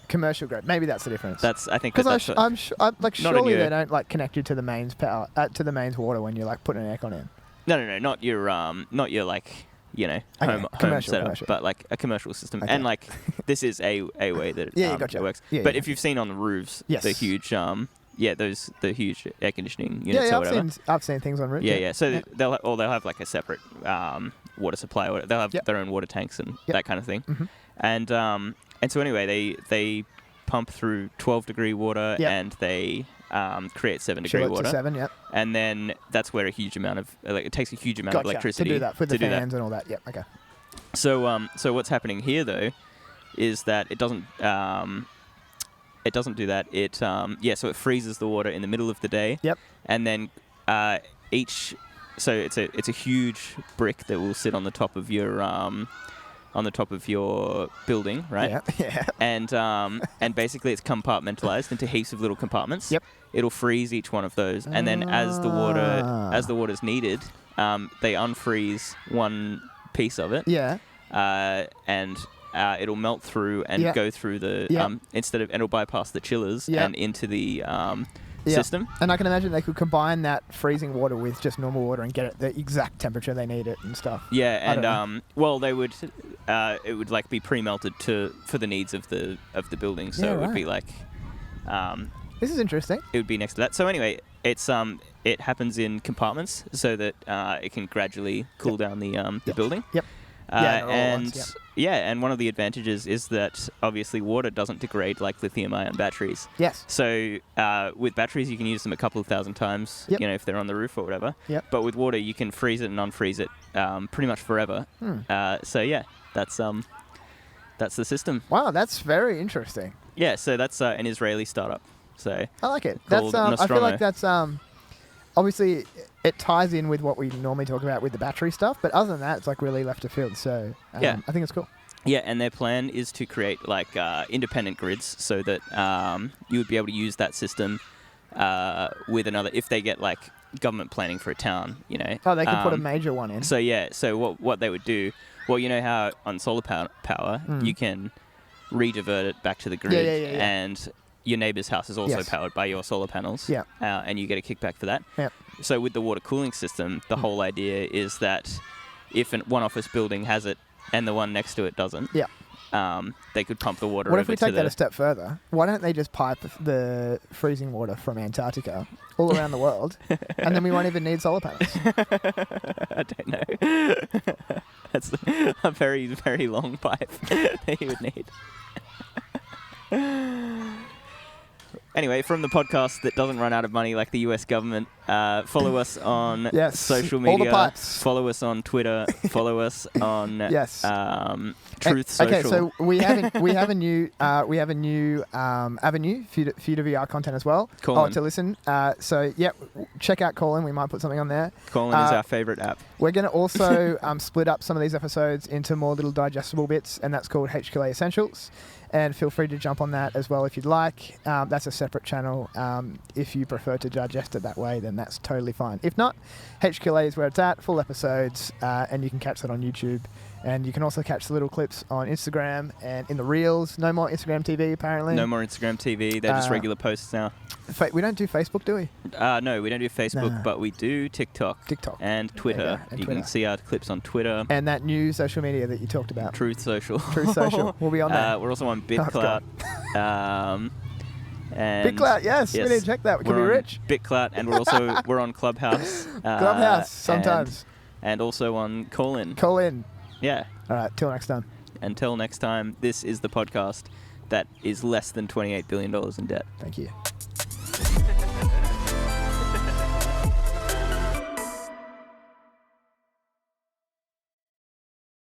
Commercial grade. Maybe that's the difference. I think because I'm surely they don't like connect you to the mains power to the mains water when you're like putting an aircon in. No, not your like home setup, but like a commercial system. Okay. And like this is a way that it works. Yeah, but if you've seen on the roofs, the huge the huge air conditioning units or whatever. I've seen things on roofs. Yeah. So they'll have like a separate water supply, or they'll have their own water tanks and that kind of thing. Mm-hmm. And so anyway, they pump through 12-degree water and they create 7-degree water. 7, and then that's where a huge amount of it takes a huge amount of electricity to do that with the fans and all that. Yep. Okay. So what's happening here though is that it doesn't do that. So it freezes the water in the middle of the day. Yep. And then so it's a huge brick that will sit on the top of your building, right? Yeah. And basically it's compartmentalized into heaps of little compartments. Yep. It'll freeze each one of those, and then as the water's needed, they unfreeze one piece of it. Yeah. And it'll melt through and go through the and it'll bypass the chillers and into the system. And I can imagine they could combine that freezing water with just normal water and get it the exact temperature they need it and stuff. Yeah, and well, they would it would like be pre-melted for the needs of the building, so it would be like this is interesting. It would be next to that. So anyway, it's it happens in compartments so that it can gradually cool down the building. Yep. And one of the advantages is that obviously water doesn't degrade like lithium-ion batteries. Yes. So with batteries, you can use them a couple of thousand times, if they're on the roof or whatever. Yep. But with water, you can freeze it and unfreeze it pretty much forever. So yeah, that's the system. Wow, that's very interesting. Yeah, so that's an Israeli startup. So I like it. That's I feel like that's obviously it ties in with what we normally talk about with the battery stuff, but other than that, it's like really left of field. So I think it's cool. Yeah, and their plan is to create like independent grids so that you would be able to use that system with another if they get like government planning for a town, Oh, they could put a major one in. So what they would do, well, you know how on solar power you can re-divert it back to the grid, and your neighbour's house is also powered by your solar panels, and you get a kickback for that. Yep. So with the water cooling system, the whole idea is that if one office building has it and the one next to it doesn't, they could pump the water over to the... What if we take that a step further? Why don't they just pipe the freezing water from Antarctica all around the world, and then we won't even need solar panels? I don't know. That's a very, very long pipe that you would need. Anyway, from the podcast that doesn't run out of money like the US government, follow us on social media. All the pipes. Follow us on Twitter. Follow us on Truth Social. Okay, so we have a new avenue for you to view our content as well. Colin. To listen. So check out Colin. We might put something on there. Colin is our favorite app. We're going to also split up some of these episodes into more little digestible bits, and that's called HQLA Essentials. And feel free to jump on that as well if you'd like. That's a separate channel. If you prefer to digest it that way, then that's totally fine. If not, HQLA is where it's at, full episodes, and you can catch that on YouTube. And you can also catch the little clips on Instagram and in the Reels. No more Instagram TV, apparently. No more Instagram TV. They're just regular posts now. We don't do Facebook, do we? No, we don't do Facebook, but we do TikTok. And Twitter. You can see our clips on Twitter. And that new social media that you talked about. Truth Social. Truth Social. We'll be on there. We're also on BitClout. And BitClout, yes. We need to check that. We could be rich. BitClout, and we're on Clubhouse. Clubhouse, sometimes. And also on Call-In. Call-In. Yeah. All right, till next time. Until next time, this is the podcast that is less than $28 billion in debt. Thank you.